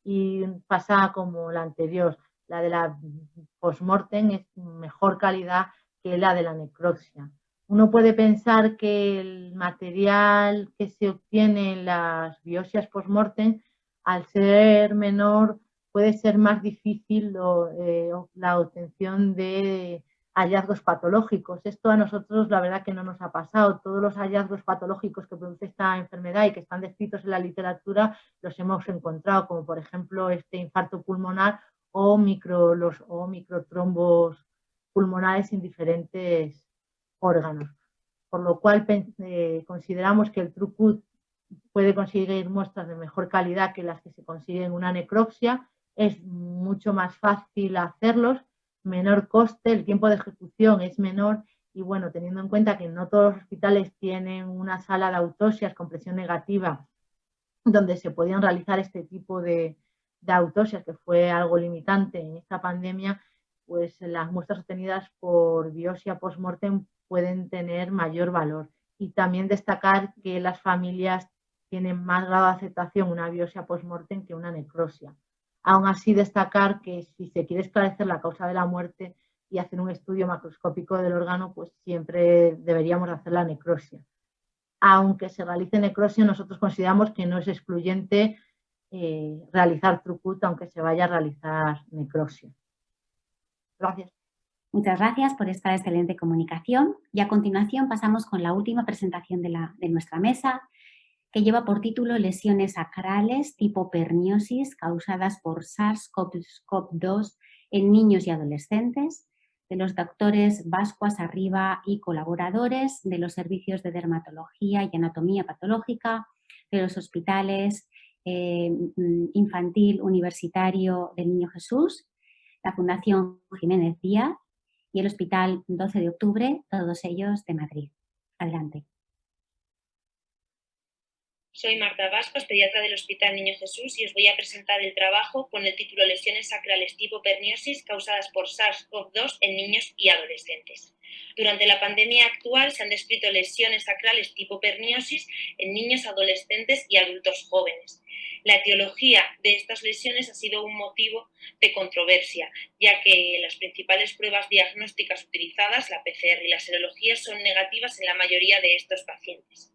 y pasa como la anterior. La de la post-mortem es mejor calidad que la de la necropsia. Uno puede pensar que el material que se obtiene en las biopsias post-mortem, al ser menor, puede ser más difícil la obtención de hallazgos patológicos. Esto a nosotros la verdad que no nos ha pasado. Todos los hallazgos patológicos que produce esta enfermedad y que están descritos en la literatura los hemos encontrado, como por ejemplo este infarto pulmonar o microtrombos pulmonares en diferentes órganos. Por lo cual consideramos que el TrueCut puede conseguir muestras de mejor calidad que las que se consiguen en una necropsia. Es mucho más fácil hacerlos, menor coste, el tiempo de ejecución es menor, y bueno, teniendo en cuenta que no todos los hospitales tienen una sala de autopsias con presión negativa donde se podían realizar este tipo de autopsias, que fue algo limitante en esta pandemia, pues las muestras obtenidas por biopsia post-mortem pueden tener mayor valor. Y también destacar que las familias tienen más grado de aceptación una biopsia post-mortem que una necropsia. Aún así, destacar que si se quiere esclarecer la causa de la muerte y hacer un estudio macroscópico del órgano, pues siempre deberíamos hacer la necropsia. Aunque se realice necropsia, nosotros consideramos que no es excluyente realizar TrueCut aunque se vaya a realizar necropsia. Gracias. Muchas gracias por esta excelente comunicación, y a continuación pasamos con la última presentación de nuestra mesa, que lleva por título Lesiones sacrales tipo perniosis causadas por SARS-CoV-2 en niños y adolescentes, de los doctores Bascuas Arriba y colaboradores de los servicios de dermatología y anatomía patológica de los hospitales Infantil Universitario del Niño Jesús, la Fundación Jiménez Díaz y el Hospital 12 de Octubre, todos ellos de Madrid. Adelante. Soy Marta Bascuas, pediatra del Hospital Niño Jesús, y os voy a presentar el trabajo con el título Lesiones sacrales tipo perniosis causadas por SARS-CoV-2 en niños y adolescentes. Durante la pandemia actual se han descrito lesiones sacrales tipo perniosis en niños, adolescentes y adultos jóvenes. La etiología de estas lesiones ha sido un motivo de controversia, ya que las principales pruebas diagnósticas utilizadas, la PCR y la serología, son negativas en la mayoría de estos pacientes.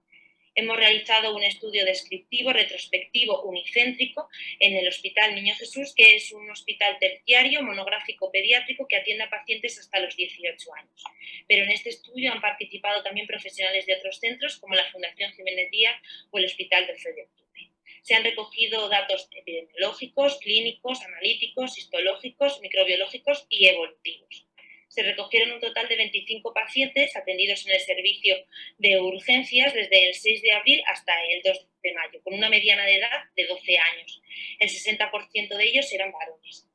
Hemos realizado un estudio descriptivo, retrospectivo, unicéntrico en el Hospital Niño Jesús, que es un hospital terciario, monográfico, pediátrico, que atiende a pacientes hasta los 18 años. Pero en este estudio han participado también profesionales de otros centros, como la Fundación Jiménez Díaz o el Hospital 12 de Octubre. Se han recogido datos epidemiológicos, clínicos, analíticos, histológicos, microbiológicos y evolutivos. Se recogieron un total de 25 pacientes atendidos en el servicio de urgencias desde el 6 de abril hasta el 2 de mayo, con una mediana de edad de 12 años. El 60% de ellos eran varones.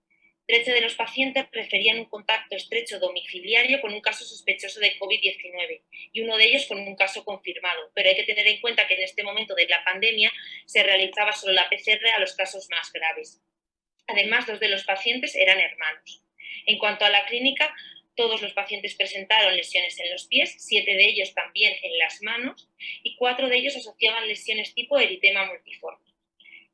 13 de los pacientes referían un contacto estrecho domiciliario con un caso sospechoso de COVID-19 y uno de ellos con un caso confirmado, pero hay que tener en cuenta que en este momento de la pandemia se realizaba solo la PCR a los casos más graves. Además, 2 de los pacientes eran hermanos. En cuanto a la clínica, todos los pacientes presentaron lesiones en los pies, 7 de ellos también en las manos y 4 de ellos asociaban lesiones tipo eritema multiforme.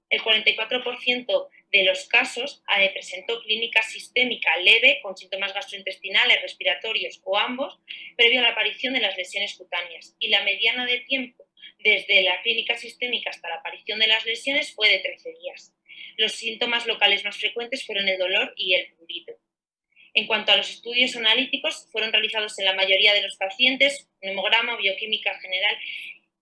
El 44% de los casos presentó clínica sistémica leve con síntomas gastrointestinales, respiratorios o ambos previo a la aparición de las lesiones cutáneas y la mediana de tiempo desde la clínica sistémica hasta la aparición de las lesiones fue de 13 días. Los síntomas locales más frecuentes fueron el dolor y el prurito. En cuanto a los estudios analíticos, fueron realizados en la mayoría de los pacientes un hemograma, bioquímica general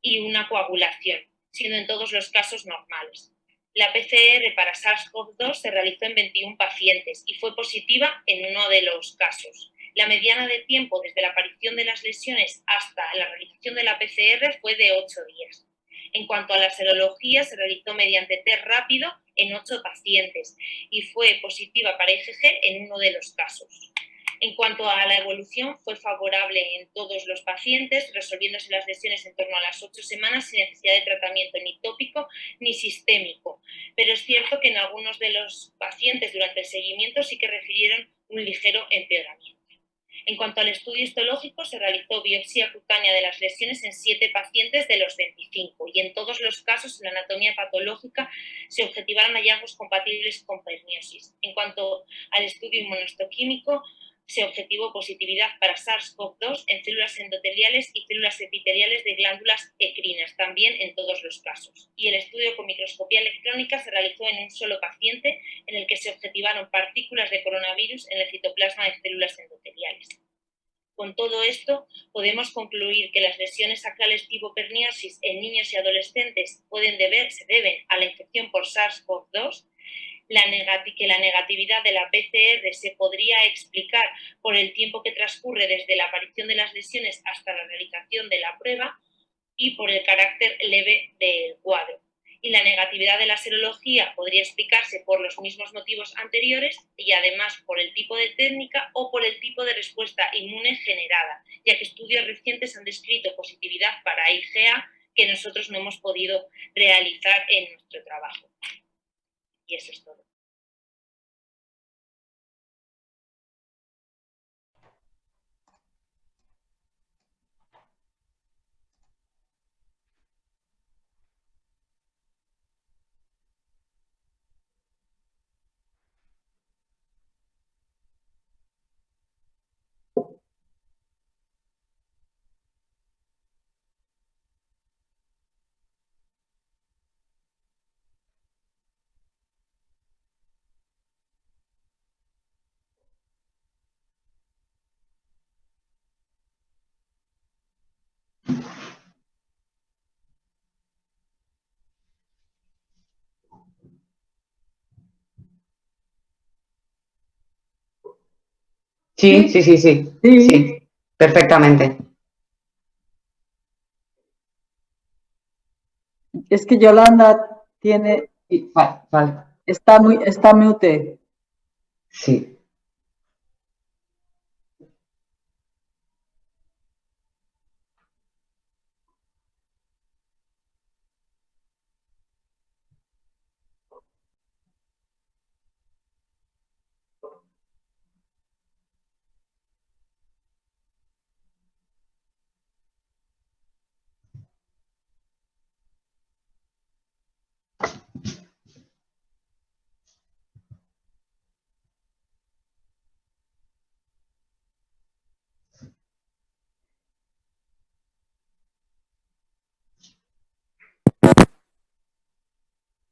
y una coagulación, siendo en todos los casos normales. La PCR para SARS-CoV-2 se realizó en 21 pacientes y fue positiva en uno de los casos. La mediana de tiempo desde la aparición de las lesiones hasta la realización de la PCR fue de 8 días. En cuanto a la serología, se realizó mediante test rápido en 8 pacientes y fue positiva para IgG en uno de los casos. En cuanto a la evolución, fue favorable en todos los pacientes, resolviéndose las lesiones en torno a las 8 semanas sin necesidad de tratamiento ni tópico ni sistémico. Pero es cierto que en algunos de los pacientes durante el seguimiento sí que refirieron un ligero empeoramiento. En cuanto al estudio histológico, se realizó biopsia cutánea de las lesiones en 7 pacientes de los 25 y en todos los casos en la anatomía patológica se objetivaron hallazgos compatibles con perniosis. En cuanto al estudio inmunohistoquímico, se objetivó positividad para SARS-CoV-2 en células endoteliales y células epiteliales de glándulas ecrinas, también en todos los casos. Y el estudio con microscopía electrónica se realizó en un solo paciente, en el que se objetivaron partículas de coronavirus en el citoplasma de células endoteliales. Con todo esto, podemos concluir que las lesiones sacrales tipo perniosis en niños y adolescentes se deben a la infección por SARS-CoV-2, que la negatividad de la PCR se podría explicar por el tiempo que transcurre desde la aparición de las lesiones hasta la realización de la prueba y por el carácter leve del cuadro. Y la negatividad de la serología podría explicarse por los mismos motivos anteriores y además por el tipo de técnica o por el tipo de respuesta inmune generada, ya que estudios recientes han descrito positividad para IgA que nosotros no hemos podido realizar en nuestro trabajo. Y eso es todo. Sí, perfectamente. Es que Yolanda tiene... Vale. Está mute. Sí.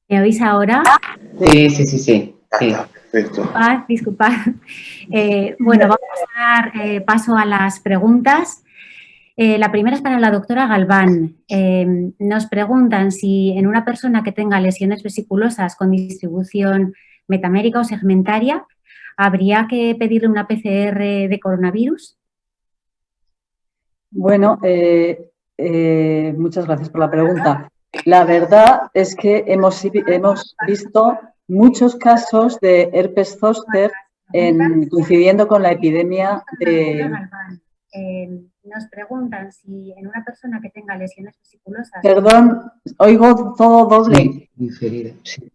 oís ahora? Sí, sí, sí, sí. Sí. Perfecto. Disculpad. Bueno, vamos a dar paso a las preguntas. La primera es para la doctora Galván. Nos preguntan si en una persona que tenga lesiones vesiculosas con distribución metamérica o segmentaria, ¿habría que pedirle una PCR de coronavirus? Bueno, muchas gracias por la pregunta. La verdad es que hemos visto muchos casos de herpes zóster coincidiendo con la epidemia de... Nos preguntan si en una persona que tenga lesiones vesiculosas... Perdón, oigo todo doble. Sí, inferida, sí.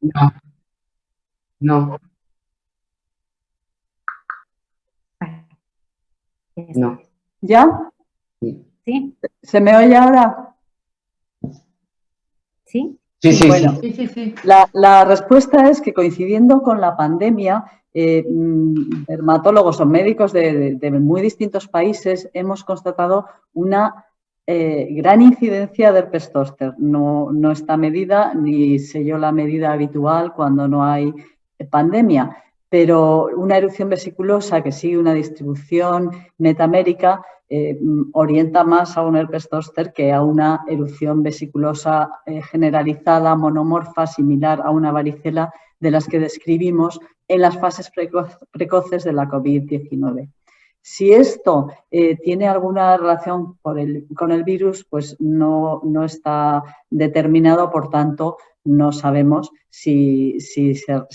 No. No. No. ¿Ya? ¿Sí? ¿Se me oye ahora? ¿Sí? Sí, sí, Bueno, sí. la respuesta es que coincidiendo con la pandemia, dermatólogos o médicos de muy distintos países hemos constatado una gran incidencia de herpes zóster. No está medida ni sé yo la medida habitual cuando no hay pandemia, pero una erupción vesiculosa que sigue una distribución metamérica orienta más a un herpes zóster que a una erupción vesiculosa generalizada, monomorfa, similar a una varicela de las que describimos en las fases precoces de la COVID-19. Si esto tiene alguna relación con el virus, pues no está determinado, por tanto, no sabemos si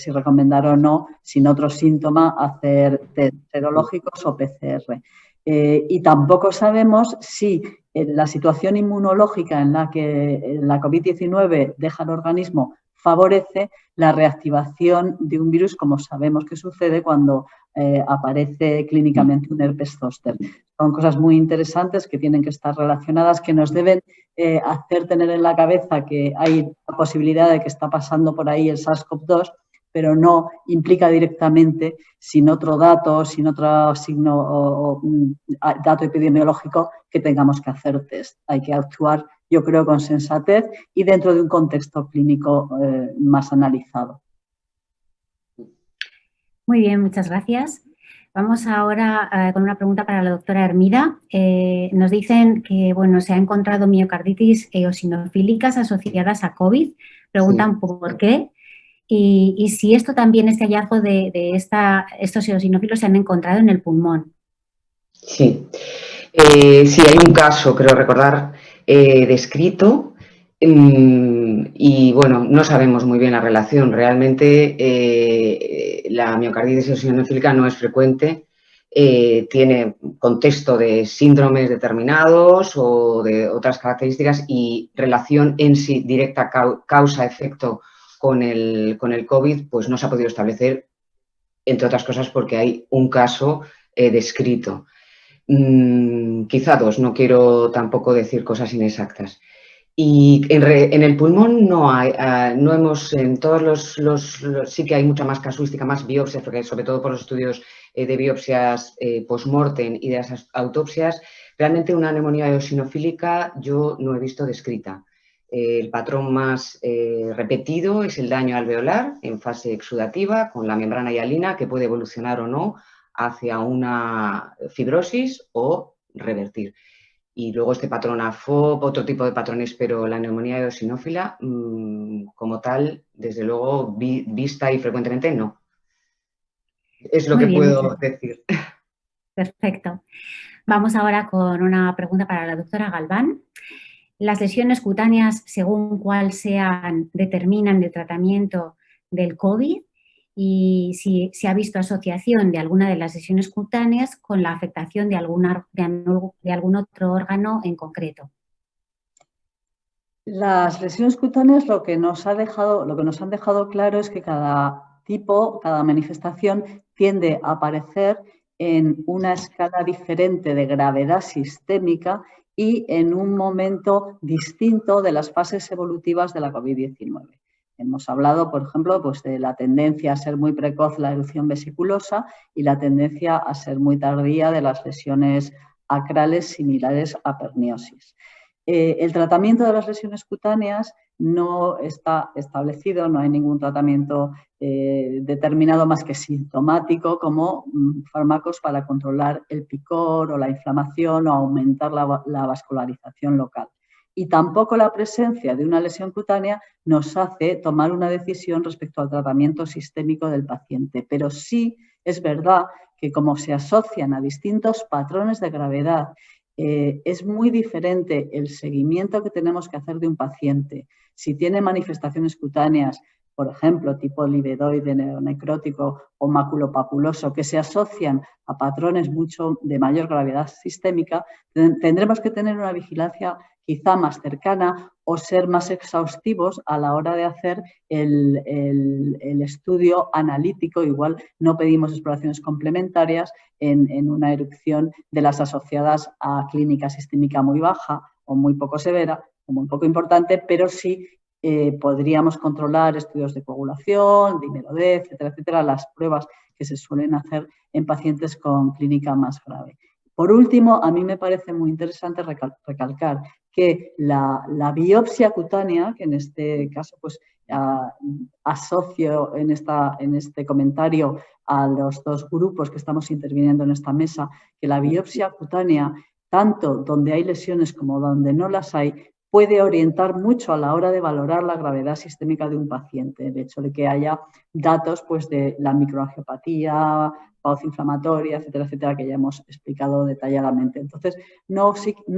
recomendar o no, sin otro síntoma, hacer test serológicos o PCR. Y tampoco sabemos si la situación inmunológica en la que la COVID-19 deja al organismo favorece la reactivación de un virus, como sabemos que sucede cuando aparece clínicamente un herpes zóster. Son cosas muy interesantes que tienen que estar relacionadas, que nos deben hacer tener en la cabeza que hay la posibilidad de que está pasando por ahí el SARS-CoV-2, pero no implica directamente, sin otro dato, sin otro signo o dato epidemiológico, que tengamos que hacer test. Hay que actuar, yo creo, con sensatez y dentro de un contexto clínico más analizado. Muy bien, muchas gracias. Vamos ahora con una pregunta para la doctora Hermida. Nos dicen que bueno, se ha encontrado miocarditis eosinofílicas asociadas a COVID. Preguntan por qué. Y si esto también, este hallazgo de estos eosinófilos se han encontrado en el pulmón. Sí. Sí, hay un caso, creo recordar, descrito y, bueno, no sabemos muy bien la relación. Realmente la miocarditis eosinofílica no es frecuente, tiene contexto de síndromes determinados o de otras características y relación en sí directa causa-efecto con el COVID, pues no se ha podido establecer, entre otras cosas porque hay un caso descrito. Quizá dos, no quiero tampoco decir cosas inexactas. Y en el pulmón no hay, no hemos, en todos sí que hay mucha más casuística, más biopsias, porque sobre todo por los estudios de biopsias post-mortem y de las autopsias, realmente una neumonía eosinofílica yo no he visto descrita. El patrón más repetido es el daño alveolar en fase exudativa con la membrana hialina, que puede evolucionar o no hacia una fibrosis o revertir. Y luego este patrón AFOP, otro tipo de patrones, pero la neumonía eosinófila, como tal, desde luego, vista y frecuentemente, no. Es lo que puedo decir. Perfecto. Vamos ahora con una pregunta para la doctora Galván. Las lesiones cutáneas, según cuál sean, determinan el tratamiento del COVID y si se ha visto asociación de alguna de las lesiones cutáneas con la afectación de algún otro órgano en concreto. Las lesiones cutáneas lo que nos han dejado claro es que cada tipo, cada manifestación tiende a aparecer en una escala diferente de gravedad sistémica y en un momento distinto de las fases evolutivas de la COVID-19. Hemos hablado, por ejemplo, pues de la tendencia a ser muy precoz la erupción vesiculosa y la tendencia a ser muy tardía de las lesiones acrales similares a perniosis. El tratamiento de las lesiones cutáneas no está establecido, no hay ningún tratamiento determinado más que sintomático, como fármacos para controlar el picor o la inflamación o aumentar la vascularización local. Y tampoco la presencia de una lesión cutánea nos hace tomar una decisión respecto al tratamiento sistémico del paciente. Pero sí es verdad que como se asocian a distintos patrones de gravedad, es muy diferente el seguimiento que tenemos que hacer de un paciente. Si tiene manifestaciones cutáneas, por ejemplo, tipo livedoide neonecrótico o maculopapuloso, que se asocian a patrones mucho de mayor gravedad sistémica, tendremos que tener una vigilancia quizá más cercana o ser más exhaustivos a la hora de hacer el estudio analítico. Igual no pedimos exploraciones complementarias en una erupción de las asociadas a clínica sistémica muy baja o muy poco severa o muy poco importante, pero sí podríamos controlar estudios de coagulación, de IMEROD, etcétera, etcétera, las pruebas que se suelen hacer en pacientes con clínica más grave. Por último, a mí me parece muy interesante recalcar que la biopsia cutánea, que en este caso pues, asocio en este comentario a los dos grupos que estamos interviniendo en esta mesa, que la biopsia cutánea, tanto donde hay lesiones como donde no las hay, puede orientar mucho a la hora de valorar la gravedad sistémica de un paciente. El hecho de que haya datos pues, de la microangiopatía, pausa inflamatoria, etcétera, etcétera, que ya hemos explicado detalladamente. Entonces, no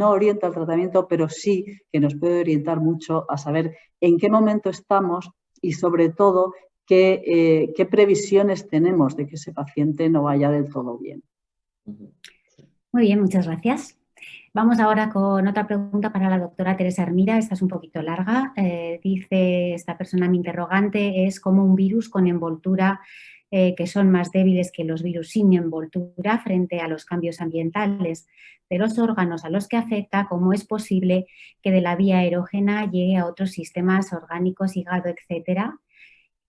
orienta el tratamiento, pero sí que nos puede orientar mucho a saber en qué momento estamos y, sobre todo, qué previsiones tenemos de que ese paciente no vaya del todo bien. Muy bien, muchas gracias. Vamos ahora con otra pregunta para la doctora Teresa Hermida. Esta es un poquito larga. Dice esta persona, mi interrogante es cómo un virus con envoltura que son más débiles que los virus sin envoltura frente a los cambios ambientales de los órganos a los que afecta, cómo es posible que de la vía erógena llegue a otros sistemas orgánicos, hígado, etcétera.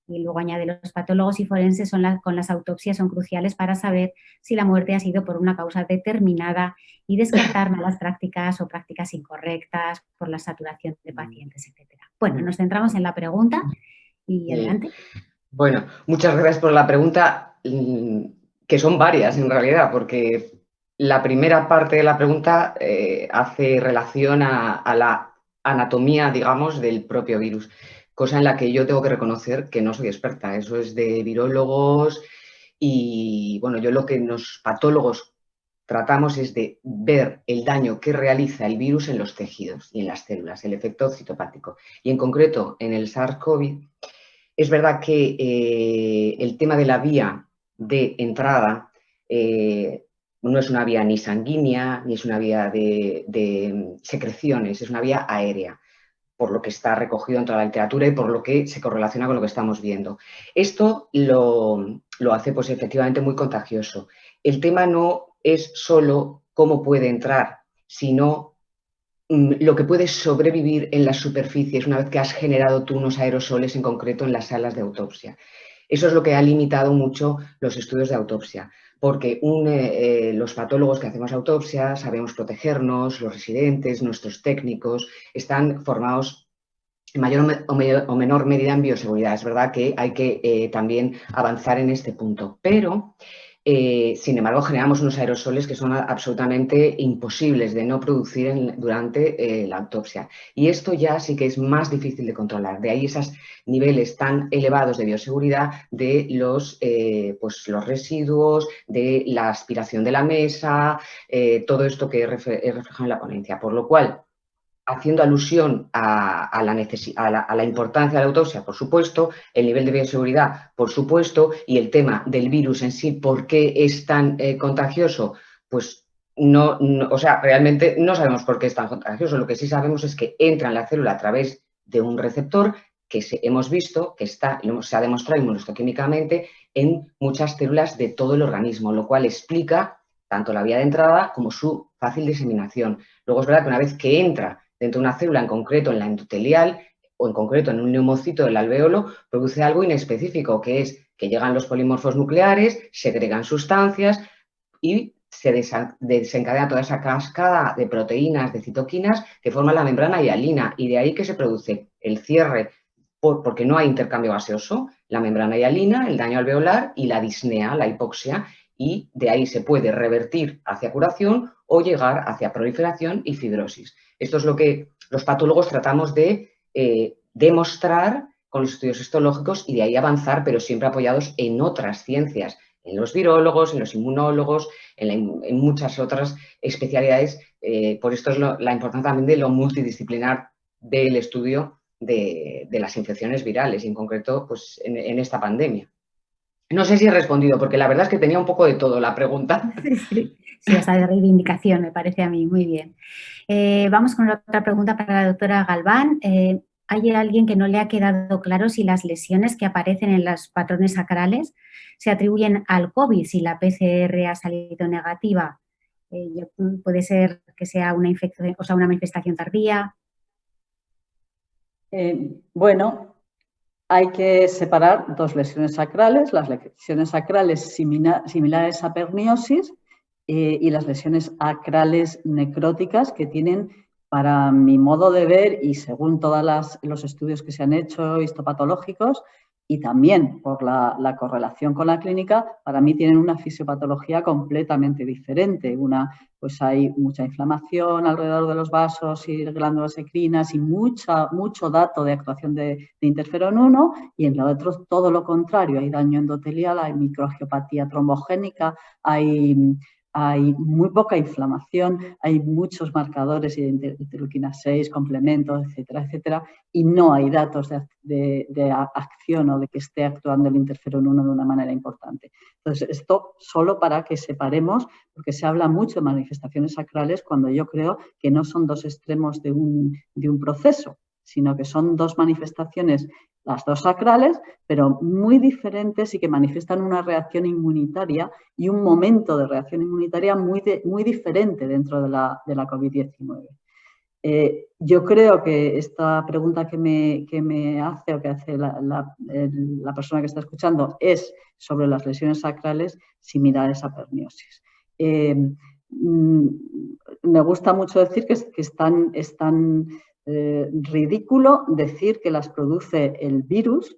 Y luego añade, los patólogos y forenses con las autopsias son cruciales para saber si la muerte ha sido por una causa determinada y descartar malas prácticas o prácticas incorrectas por la saturación de pacientes, etc. Bueno, nos centramos en la pregunta y adelante. Bueno, muchas gracias por la pregunta, que son varias en realidad, porque la primera parte de la pregunta hace relación a la anatomía, digamos, del propio virus. Cosa en la que yo tengo que reconocer que no soy experta, eso es de virólogos y, bueno, yo lo que los patólogos tratamos es de ver el daño que realiza el virus en los tejidos y en las células, el efecto citopático. Y en concreto, en el SARS-CoV, es verdad que el tema de la vía de entrada no es una vía ni sanguínea, ni es una vía de secreciones, es una vía aérea, por lo que está recogido en toda la literatura y por lo que se correlaciona con lo que estamos viendo. Esto lo hace pues efectivamente muy contagioso. El tema no es solo cómo puede entrar, sino lo que puede sobrevivir en las superficies una vez que has generado tú unos aerosoles, en concreto en las salas de autopsia. Eso es lo que ha limitado mucho los estudios de autopsia, porque los patólogos que hacemos autopsia sabemos protegernos, los residentes, nuestros técnicos, están formados en mayor o menor medida en bioseguridad. Es verdad que hay que también avanzar en este punto, pero sin embargo generamos unos aerosoles que son absolutamente imposibles de no producir durante la autopsia. Y esto ya sí que es más difícil de controlar. De ahí esos niveles tan elevados de bioseguridad de pues los residuos, de la aspiración de la mesa, todo esto que he reflejado en la ponencia. Por lo cual, haciendo alusión a la importancia de la autopsia, por supuesto, el nivel de bioseguridad, por supuesto, y el tema del virus en sí, ¿por qué es tan contagioso? Pues no, o sea, realmente no sabemos por qué es tan contagioso. Lo que sí sabemos es que entra en la célula a través de un receptor que hemos visto que se ha demostrado inmunohistoquímicamente en muchas células de todo el organismo, lo cual explica tanto la vía de entrada como su fácil diseminación. Luego es verdad que una vez que entra dentro de una célula, en concreto en la endotelial o en concreto en un neumocito del alvéolo, produce algo inespecífico, que es que llegan los polimorfos nucleares, segregan sustancias y se desencadena toda esa cascada de proteínas, de citoquinas que forman la membrana hialina, y de ahí que se produce el cierre porque no hay intercambio gaseoso, la membrana hialina, el daño alveolar y la disnea, la hipoxia, y de ahí se puede revertir hacia curación o llegar hacia proliferación y fibrosis. Esto es lo que los patólogos tratamos de demostrar con los estudios histológicos y de ahí avanzar, pero siempre apoyados en otras ciencias, en los virólogos, en los inmunólogos, en muchas otras especialidades. Por esto es la importancia también de lo multidisciplinar del estudio de las infecciones virales, y en concreto pues, en esta pandemia. No sé si he respondido, porque la verdad es que tenía un poco de todo la pregunta. Sí, hasta de reivindicación, me parece a mí. Muy bien. Vamos con otra pregunta para la doctora Galván. ¿Hay alguien que no le ha quedado claro si las lesiones que aparecen en los patrones sacrales se atribuyen al COVID, si la PCR ha salido negativa? Puede ser que sea una infección, o sea, una manifestación tardía. Bueno, hay que separar dos lesiones sacrales, las lesiones sacrales similares a perniosis y las lesiones acrales necróticas, que tienen, para mi modo de ver y según todos los estudios que se han hecho histopatológicos y también por la correlación con la clínica, para mí tienen una fisiopatología completamente diferente. Pues hay mucha inflamación alrededor de los vasos y glándulas endocrinas y mucho dato de actuación de interferón 1, y en lo otro todo lo contrario, hay daño endotelial, hay microangiopatía trombogénica, hay muy poca inflamación, hay muchos marcadores de interleuquina 6, complementos, etcétera, etcétera, y no hay datos de acción o de que esté actuando el interferón 1 de una manera importante. Entonces, esto solo para que separemos, porque se habla mucho de manifestaciones sacrales cuando yo creo que no son dos extremos de un proceso, sino que son dos manifestaciones, las dos sacrales, pero muy diferentes y que manifiestan una reacción inmunitaria y un momento de reacción inmunitaria muy diferente dentro de la COVID-19. Yo creo que esta pregunta que me hace o que hace la persona que está escuchando es sobre las lesiones sacrales similares a perniosis. Me gusta mucho decir que es tan ridículo decir que las produce el virus,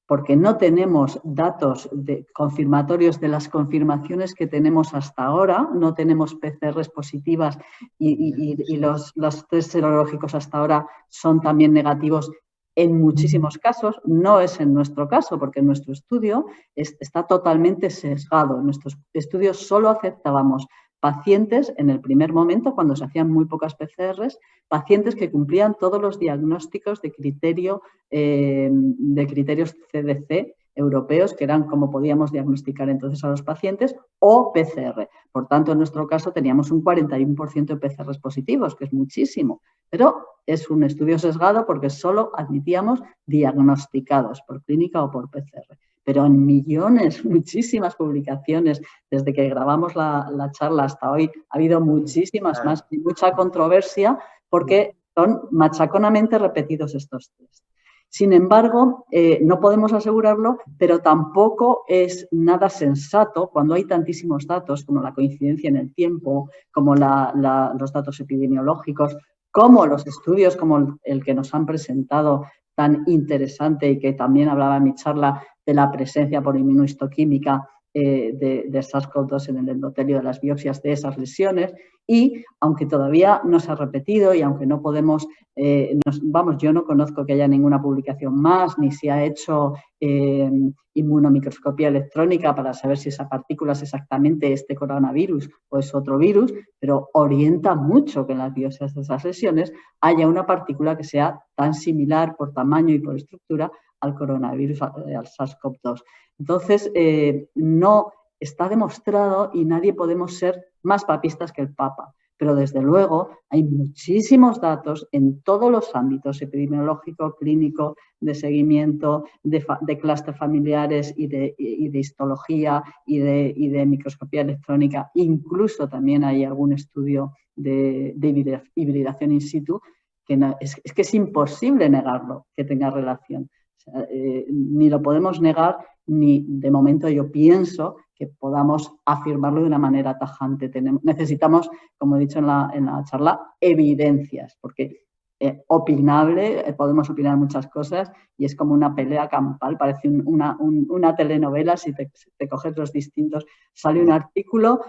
porque no tenemos datos confirmatorios de las confirmaciones que tenemos hasta ahora, no tenemos PCRs positivas y los test serológicos hasta ahora son también negativos en muchísimos casos. No es en nuestro caso, porque nuestro estudio está totalmente sesgado. En nuestros estudios solo aceptábamos pacientes en el primer momento, cuando se hacían muy pocas PCRs, pacientes que cumplían todos los diagnósticos de criterios CDC europeos, que eran como podíamos diagnosticar entonces a los pacientes, o PCR. Por tanto, en nuestro caso teníamos un 41% de PCRs positivos, que es muchísimo, pero es un estudio sesgado porque solo admitíamos diagnosticados por clínica o por PCR. Pero en millones, muchísimas publicaciones, desde que grabamos la charla hasta hoy, ha habido muchísimas más y mucha controversia porque son machaconamente repetidos estos test. Sin embargo, no podemos asegurarlo, pero tampoco es nada sensato cuando hay tantísimos datos, como la coincidencia en el tiempo, como los datos epidemiológicos, como los estudios como el que nos han presentado tan interesante y que también hablaba en mi charla de la presencia por inmunohistoquímica de SARS-CoV-2 en el endotelio de las biopsias de esas lesiones. Y aunque todavía no se ha repetido y aunque no podemos, yo no conozco que haya ninguna publicación más, ni se ha hecho inmunomicroscopía electrónica para saber si esa partícula es exactamente este coronavirus o es otro virus, pero orienta mucho que en las biopsias de esas lesiones haya una partícula que sea tan similar por tamaño y por estructura al coronavirus, al SARS-CoV-2. Entonces, no está demostrado y nadie podemos ser más papistas que el Papa. Pero desde luego hay muchísimos datos en todos los ámbitos, epidemiológico, clínico, de seguimiento, de clúster familiares y de histología y de microscopía electrónica. Incluso también hay algún estudio de hibridación in situ que es que es imposible negarlo, que tenga relación. Ni lo podemos negar ni de momento yo pienso que podamos afirmarlo de una manera tajante. Necesitamos, como he dicho en la charla, evidencias, porque opinable, podemos opinar muchas cosas y es como una pelea campal, parece una telenovela, si te coges los distintos, sale un artículo,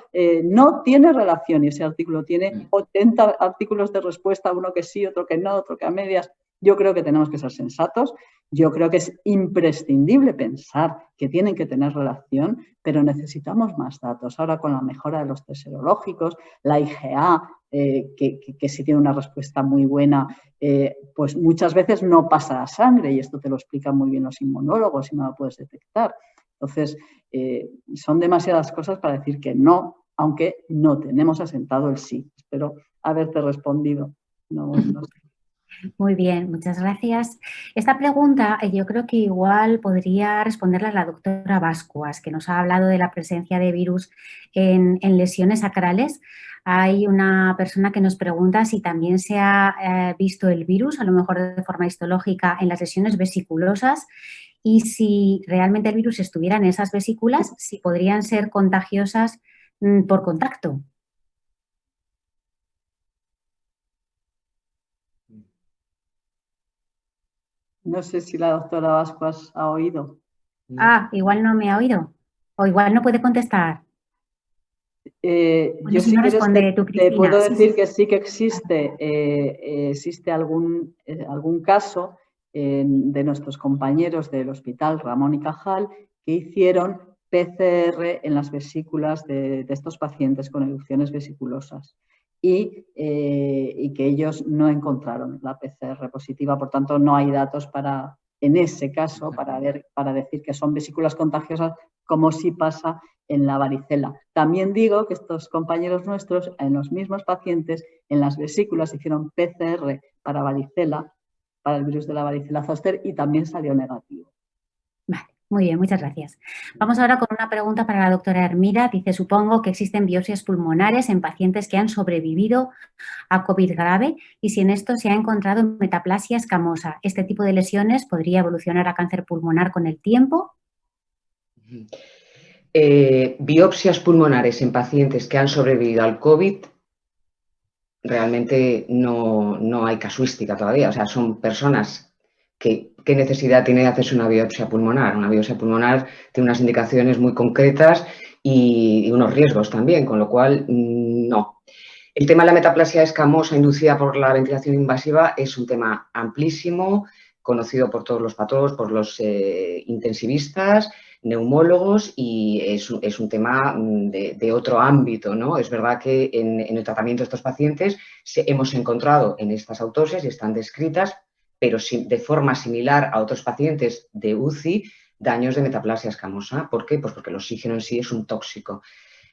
no tiene relación y ese artículo tiene 80 artículos de respuesta, uno que sí, otro que no, otro que a medias. Yo creo que tenemos que ser sensatos, yo creo que es imprescindible pensar que tienen que tener relación, pero necesitamos más datos. Ahora con la mejora de los test serológicos, la IgA, que sí tiene una respuesta muy buena, pues muchas veces no pasa a sangre y esto te lo explican muy bien los inmunólogos y no lo puedes detectar. Entonces, son demasiadas cosas para decir que no, aunque no tenemos asentado el sí. Espero haberte respondido. No sé. Muy bien, muchas gracias. Esta pregunta yo creo que igual podría responderla la doctora Bascuas, que nos ha hablado de la presencia de virus en lesiones sacrales. Hay una persona que nos pregunta si también se ha visto el virus, a lo mejor de forma histológica, en las lesiones vesiculosas y si realmente el virus estuviera en esas vesículas, si podrían ser contagiosas por contacto. No sé si la doctora Bascuas ha oído. Ah, igual no me ha oído. O igual no puede contestar. Yo si si no quieres responde tú, te Cristina. puedo Sí, decir sí. que sí que existe algún caso de nuestros compañeros del Hospital Ramón y Cajal que hicieron PCR en las vesículas de estos pacientes con erupciones vesiculosas y que ellos no encontraron la PCR positiva, por tanto no hay datos en ese caso para decir que son vesículas contagiosas, como sí pasa en la varicela. También digo que estos compañeros nuestros, en los mismos pacientes, en las vesículas hicieron PCR para varicela, para el virus de la varicela zoster y también salió negativo. Vale, muy bien, muchas gracias. Vamos ahora con una pregunta para la doctora Hermida. Dice, supongo que existen biopsias pulmonares en pacientes que han sobrevivido a COVID grave y si en esto se ha encontrado metaplasia escamosa. ¿Este tipo de lesiones podría evolucionar a cáncer pulmonar con el tiempo? Biopsias pulmonares en pacientes que han sobrevivido al COVID, realmente no hay casuística todavía. O sea, son personas que ¿qué necesidad tiene de hacerse una biopsia pulmonar? Una biopsia pulmonar tiene unas indicaciones muy concretas y unos riesgos también, con lo cual no. El tema de la metaplasia escamosa inducida por la ventilación invasiva es un tema amplísimo, conocido por todos los patólogos, por los intensivistas, neumólogos y es un tema de otro ámbito, ¿no? Es verdad que en el tratamiento de estos pacientes hemos encontrado en estas autopsias y están descritas, pero de forma similar a otros pacientes de UCI, daños de metaplasia escamosa. ¿Por qué? Pues porque el oxígeno en sí es un tóxico.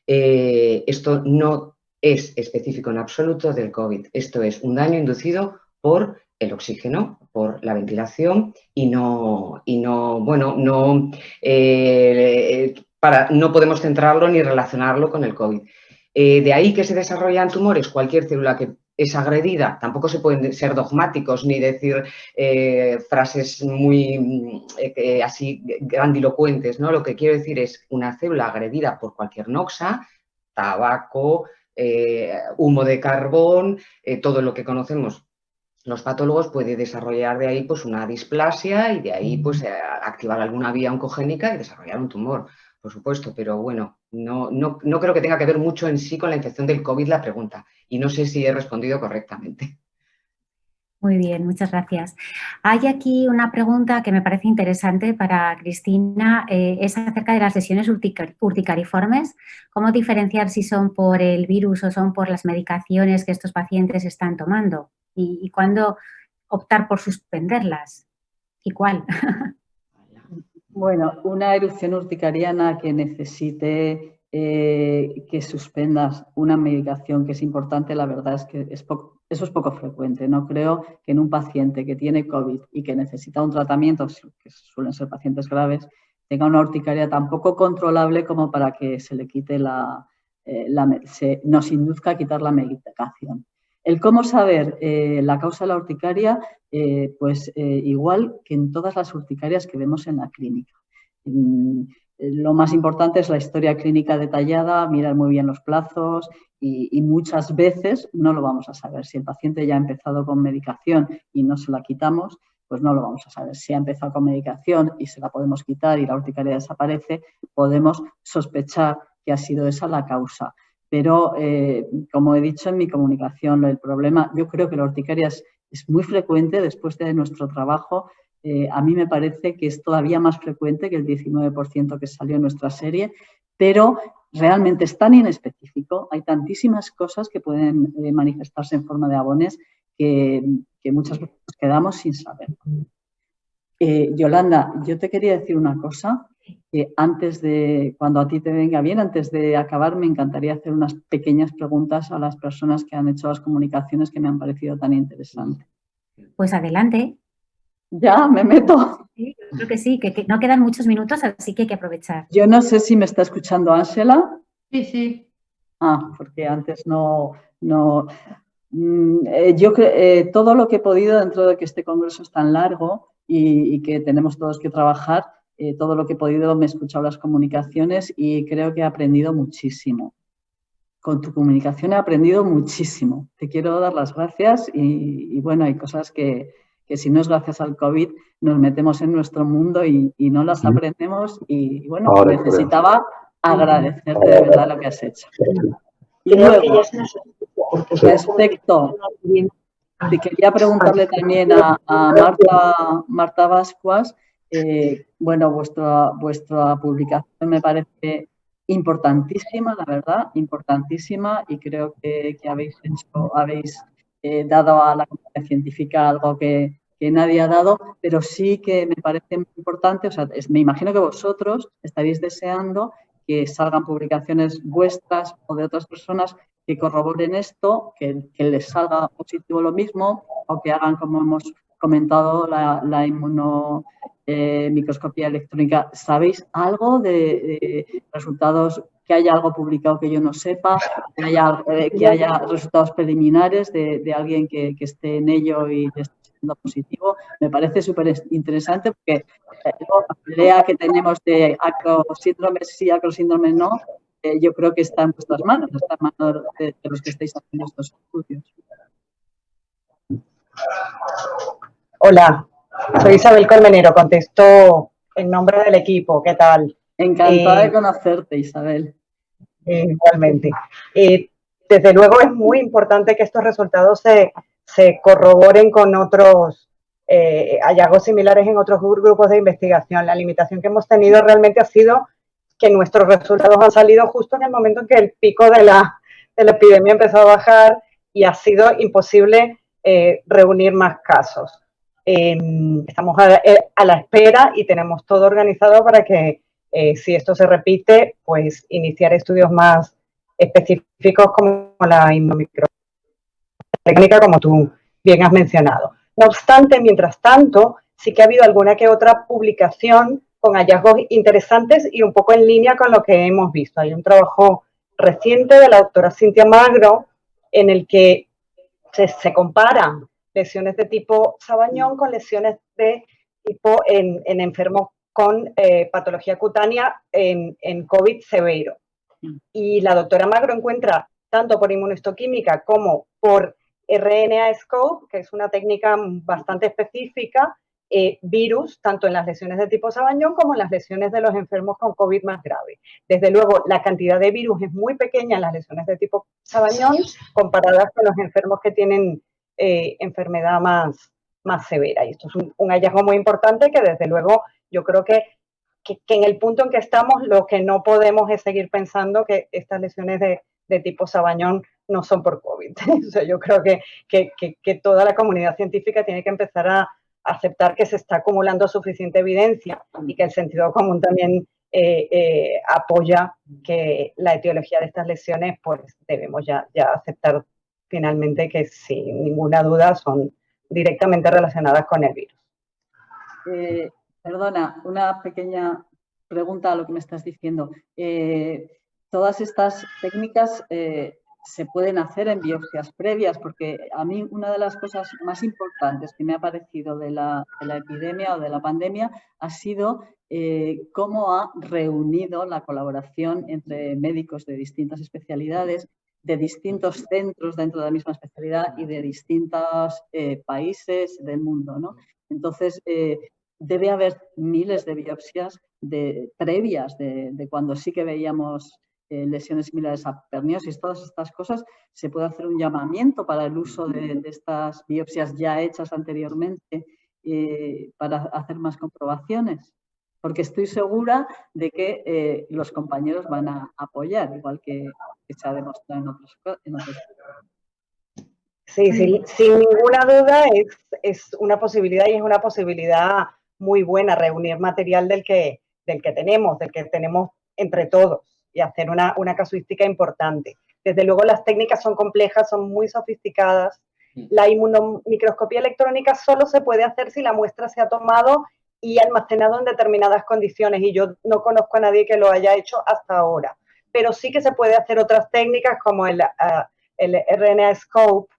Esto no es específico en absoluto del COVID. Esto es un daño inducido por el oxígeno, por la ventilación no podemos centrarlo ni relacionarlo con el COVID. De ahí que se desarrollan tumores, cualquier célula que es agredida, tampoco se pueden ser dogmáticos ni decir frases muy así grandilocuentes, ¿no? Lo que quiero decir es una célula agredida por cualquier noxa, tabaco, humo de carbón, todo lo que conocemos los patólogos, puede desarrollar de ahí pues una displasia y de ahí pues activar alguna vía oncogénica y desarrollar un tumor, por supuesto, pero bueno, no creo que tenga que ver mucho en sí con la infección del COVID la pregunta y no sé si he respondido correctamente. Muy bien, muchas gracias. Hay aquí una pregunta que me parece interesante para Cristina, es acerca de las lesiones urticariformes. ¿Cómo diferenciar si son por el virus o son por las medicaciones que estos pacientes están tomando? ¿Y cuándo optar por suspenderlas? ¿Y cuál? Bueno, una erupción urticariana que necesite que suspendas una medicación que es importante, la verdad es que eso es poco frecuente. No creo que en un paciente que tiene COVID y que necesita un tratamiento, que suelen ser pacientes graves, tenga una urticaria tan poco controlable como para que se le quite nos induzca a quitar la medicación. El cómo saber la causa de la urticaria, igual que en todas las urticarias que vemos en la clínica. Lo más importante es la historia clínica detallada, mirar muy bien los plazos y muchas veces no lo vamos a saber. Si el paciente ya ha empezado con medicación y no se la quitamos, pues no lo vamos a saber. Si ha empezado con medicación y se la podemos quitar y la urticaria desaparece, podemos sospechar que ha sido esa la causa. Pero, como he dicho en mi comunicación, el problema, yo creo que la urticaria es muy frecuente después de nuestro trabajo. A mí me parece que es todavía más frecuente que el 19% que salió en nuestra serie, pero realmente es tan inespecífico, hay tantísimas cosas que pueden manifestarse en forma de abones que muchas veces nos quedamos sin saber. Yolanda, yo te quería decir una cosa, que antes de, cuando a ti te venga bien, antes de acabar, me encantaría hacer unas pequeñas preguntas a las personas que han hecho las comunicaciones que me han parecido tan interesantes. Pues adelante. ¿Ya me meto? Sí, yo creo que sí, que no quedan muchos minutos, así que hay que aprovechar. Yo no sé si me está escuchando Ángela. Sí, sí. Porque antes no. Yo creo todo lo que he podido dentro de que este congreso es tan largo y que tenemos todos que trabajar, todo lo que he podido me he escuchado las comunicaciones y creo que he aprendido muchísimo. Con tu comunicación he aprendido muchísimo. Te quiero dar las gracias y bueno, hay cosas que si no es gracias al COVID nos metemos en nuestro mundo y no las aprendemos y bueno, necesitaba agradecerte de verdad lo que has hecho. Y luego, respecto, te quería preguntarle también a Marta Bascuas, bueno, vuestra publicación me parece importantísima, la verdad, importantísima, y creo que habéis dado a la comunidad científica algo que nadie ha dado, pero sí que me parece muy importante, o sea, me imagino que vosotros estaréis deseando que salgan publicaciones vuestras o de otras personas que corroboren esto, que les salga positivo lo mismo o que hagan, como hemos comentado, la inmunomicroscopía electrónica. ¿Sabéis algo de resultados, que haya algo publicado que yo no sepa, que haya resultados preliminares de alguien que esté en ello y esté siendo positivo? Me parece súper interesante porque la pelea que tenemos de acrosíndromes sí, acrosíndromes no, yo creo que está en vuestras manos, está en manos de los que estáis haciendo estos estudios. Hola, soy Isabel Colmenero, contesto en nombre del equipo. ¿Qué tal? Encantada de conocerte, Isabel. Igualmente. Desde luego es muy importante que estos resultados se corroboren con otros hallazgos similares en otros grupos de investigación. La limitación que hemos tenido realmente ha sido que nuestros resultados han salido justo en el momento en que el pico de la epidemia empezó a bajar y ha sido imposible reunir más casos. Estamos a la espera y tenemos todo organizado para que si esto se repite, pues iniciar estudios más específicos como la inmunomicroscopía técnica, como tú bien has mencionado. No obstante, mientras tanto, sí que ha habido alguna que otra publicación con hallazgos interesantes y un poco en línea con lo que hemos visto. Hay un trabajo reciente de la doctora Cintia Magro en el que se comparan lesiones de tipo Sabañón con lesiones de tipo en enfermos con patología cutánea en COVID severo. Y la doctora Magro encuentra, tanto por inmunohistoquímica como por RNA-Scope, que es una técnica bastante específica, virus, tanto en las lesiones de tipo Sabañón como en las lesiones de los enfermos con COVID más grave. Desde luego, la cantidad de virus es muy pequeña en las lesiones de tipo Sabañón comparadas con los enfermos que tienen enfermedad más severa. Y esto es un hallazgo muy importante que, desde luego, yo creo que en el punto en que estamos, lo que no podemos es seguir pensando que estas lesiones de tipo Sabañón no son por COVID. O sea, yo creo que toda la comunidad científica tiene que empezar a aceptar que se está acumulando suficiente evidencia y que el sentido común también apoya que la etiología de estas lesiones, pues debemos ya aceptar finalmente que sin ninguna duda son directamente relacionadas con el virus. Perdona, una pequeña pregunta a lo que me estás diciendo. Todas estas técnicas se pueden hacer en biopsias previas, porque a mí una de las cosas más importantes que me ha parecido de la epidemia o de la pandemia ha sido cómo ha reunido la colaboración entre médicos de distintas especialidades, de distintos centros dentro de la misma especialidad y de distintos países del mundo, ¿no? Entonces, debe haber miles de biopsias previas de cuando sí que veíamos lesiones similares a perniosis, todas estas cosas. Se puede hacer un llamamiento para el uso de estas biopsias ya hechas anteriormente para hacer más comprobaciones, porque estoy segura de que los compañeros van a apoyar, igual que se ha demostrado en otros. Sí, sin ninguna duda es una posibilidad, y es una posibilidad muy buena reunir material del que tenemos entre todos, y hacer una casuística importante. Desde luego las técnicas son complejas, son muy sofisticadas. La inmunomicroscopía electrónica solo se puede hacer si la muestra se ha tomado y almacenado en determinadas condiciones, y yo no conozco a nadie que lo haya hecho hasta ahora. Pero sí que se puede hacer otras técnicas como el RNA-Scope.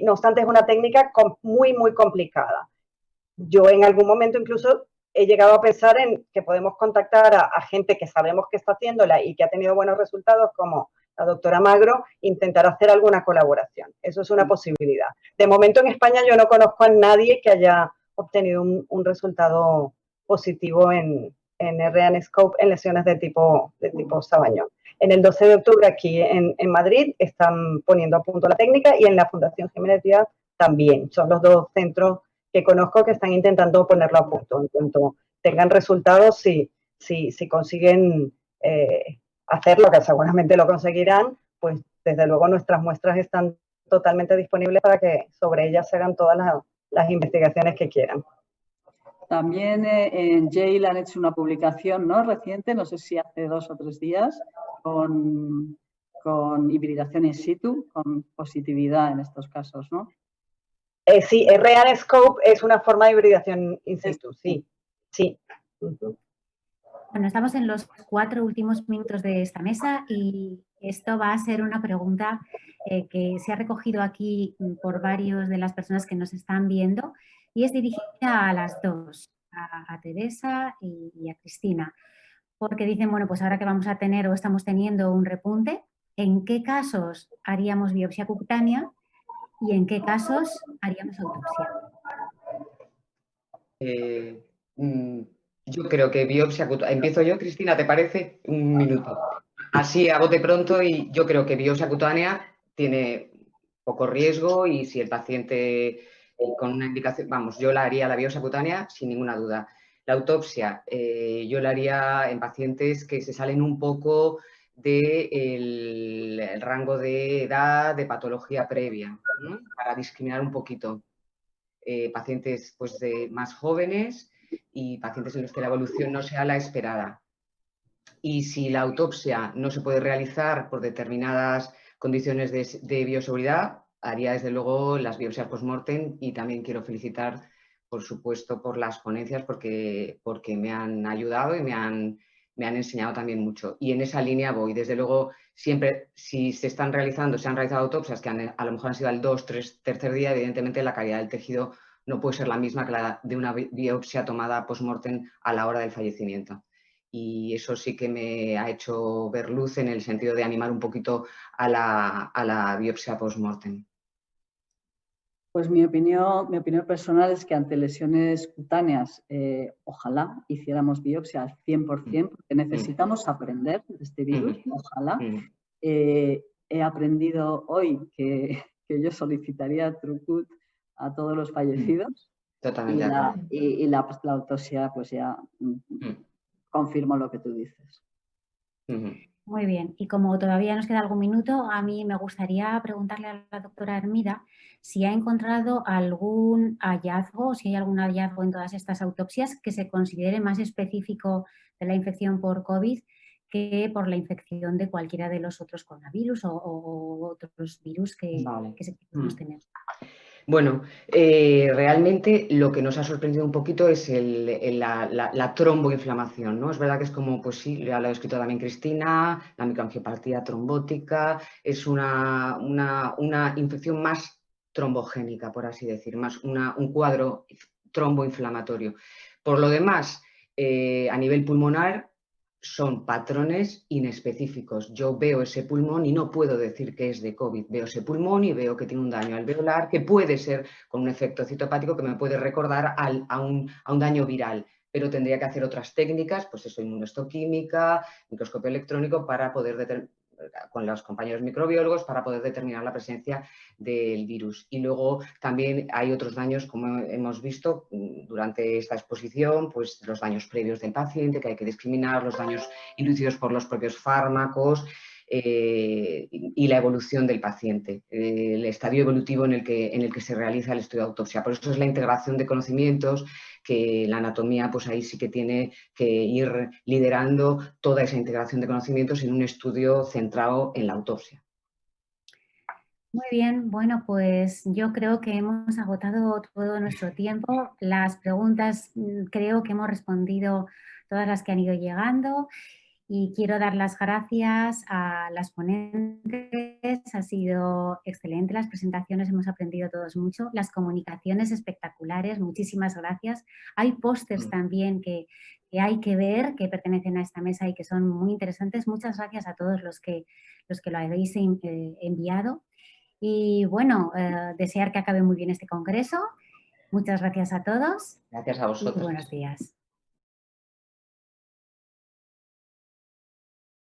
No obstante, es una técnica muy, muy complicada. Yo en algún momento incluso he llegado a pensar en que podemos contactar a gente que sabemos que está haciéndola y que ha tenido buenos resultados, como la doctora Magro, intentar hacer alguna colaboración. Eso es una posibilidad. De momento en España yo no conozco a nadie que haya obtenido un resultado positivo en RNA-Scope en lesiones de tipo Sabañón. En el 12 de octubre aquí en Madrid están poniendo a punto la técnica, y en la Fundación Jiménez Díaz también. Son los dos centros que conozco que están intentando ponerlo a punto. En cuanto tengan resultados, si consiguen hacerlo, que seguramente lo conseguirán, pues desde luego nuestras muestras están totalmente disponibles para que sobre ellas se hagan todas las investigaciones que quieran. También en Yale han hecho una publicación, ¿no?, reciente, no sé si hace 2 o 3 días, con hibridación in situ, con positividad en estos casos, ¿no? Sí, RNA-Scope es una forma de hibridación in situ, sí. Bueno, estamos en los 4 últimos minutos de esta mesa, y esto va a ser una pregunta que se ha recogido aquí por varios de las personas que nos están viendo, y es dirigida a las dos, a Teresa y a Cristina, porque dicen, bueno, pues ahora que vamos a tener o estamos teniendo un repunte, ¿en qué casos haríamos biopsia cutánea y en qué casos haríamos autopsia? Yo creo que biopsia cutánea. Empiezo yo, Cristina, ¿te parece? Un minuto. Así, a bote pronto, y yo creo que biopsia cutánea tiene poco riesgo, y si el paciente con una indicación, vamos, yo la haría la biopsia cutánea sin ninguna duda. La autopsia, yo la haría en pacientes que se salen un poco del rango de edad de patología previa, ¿no?, para discriminar un poquito. Pacientes pues, más jóvenes y pacientes en los que la evolución no sea la esperada. Y si la autopsia no se puede realizar por determinadas condiciones de bioseguridad, haría desde luego las biopsias post-mortem, y también quiero felicitar, por supuesto, por las ponencias, porque me han ayudado y me han enseñado también mucho. Y en esa línea voy. Desde luego, siempre, si se han realizado autopsias que a lo mejor han sido al 2, 3, tercer día, evidentemente la calidad del tejido no puede ser la misma que la de una biopsia tomada post-mortem a la hora del fallecimiento. Y eso sí que me ha hecho ver luz en el sentido de animar un poquito a la biopsia post-mortem. Pues mi opinión personal es que ante lesiones cutáneas, ojalá hiciéramos biopsia al 100%, porque necesitamos aprender de este virus, ojalá. He aprendido hoy que yo solicitaría TrueCut a todos los fallecidos. Totalmente. Y la autopsia, pues ya confirmo lo que tú dices. Muy bien, y como todavía nos queda algún minuto, a mí me gustaría preguntarle a la doctora Hermida si ha encontrado algún hallazgo, o si hay algún hallazgo en todas estas autopsias que se considere más específico de la infección por COVID que por la infección de cualquiera de los otros coronavirus o otros virus que podemos tener. Bueno, realmente lo que nos ha sorprendido un poquito es la tromboinflamación, ¿no? Es verdad que es como, pues sí, ya lo ha escrito también Cristina, la microangiopatía trombótica, es una infección más trombogénica, por así decir, más un cuadro tromboinflamatorio. Por lo demás, a nivel pulmonar, son patrones inespecíficos. Yo veo ese pulmón y no puedo decir que es de COVID. Veo ese pulmón y veo que tiene un daño alveolar, que puede ser con un efecto citopático que me puede recordar a un daño viral, pero tendría que hacer otras técnicas, pues eso, inmunohistoquímica, microscopio electrónico, para poder con los compañeros microbiólogos, para poder determinar la presencia del virus. Y luego también hay otros daños, como hemos visto durante esta exposición, pues los daños previos del paciente, que hay que discriminar, los daños inducidos por los propios fármacos y la evolución del paciente, el estadio evolutivo en el que se realiza el estudio de autopsia. Por eso es la integración de conocimientos, que la anatomía pues ahí sí que tiene que ir liderando toda esa integración de conocimientos en un estudio centrado en la autopsia. Muy bien, bueno, pues yo creo que hemos agotado todo nuestro tiempo. Las preguntas creo que hemos respondido todas las que han ido llegando y quiero dar las gracias a las ponentes. Ha sido excelente las presentaciones, hemos aprendido todos mucho. Las comunicaciones espectaculares, muchísimas gracias. Hay pósters también que hay que ver, que pertenecen a esta mesa y que son muy interesantes. Muchas gracias a todos los que lo habéis enviado. Y bueno, desear que acabe muy bien este congreso. Muchas gracias a todos. Gracias a vosotros. Y buenos días.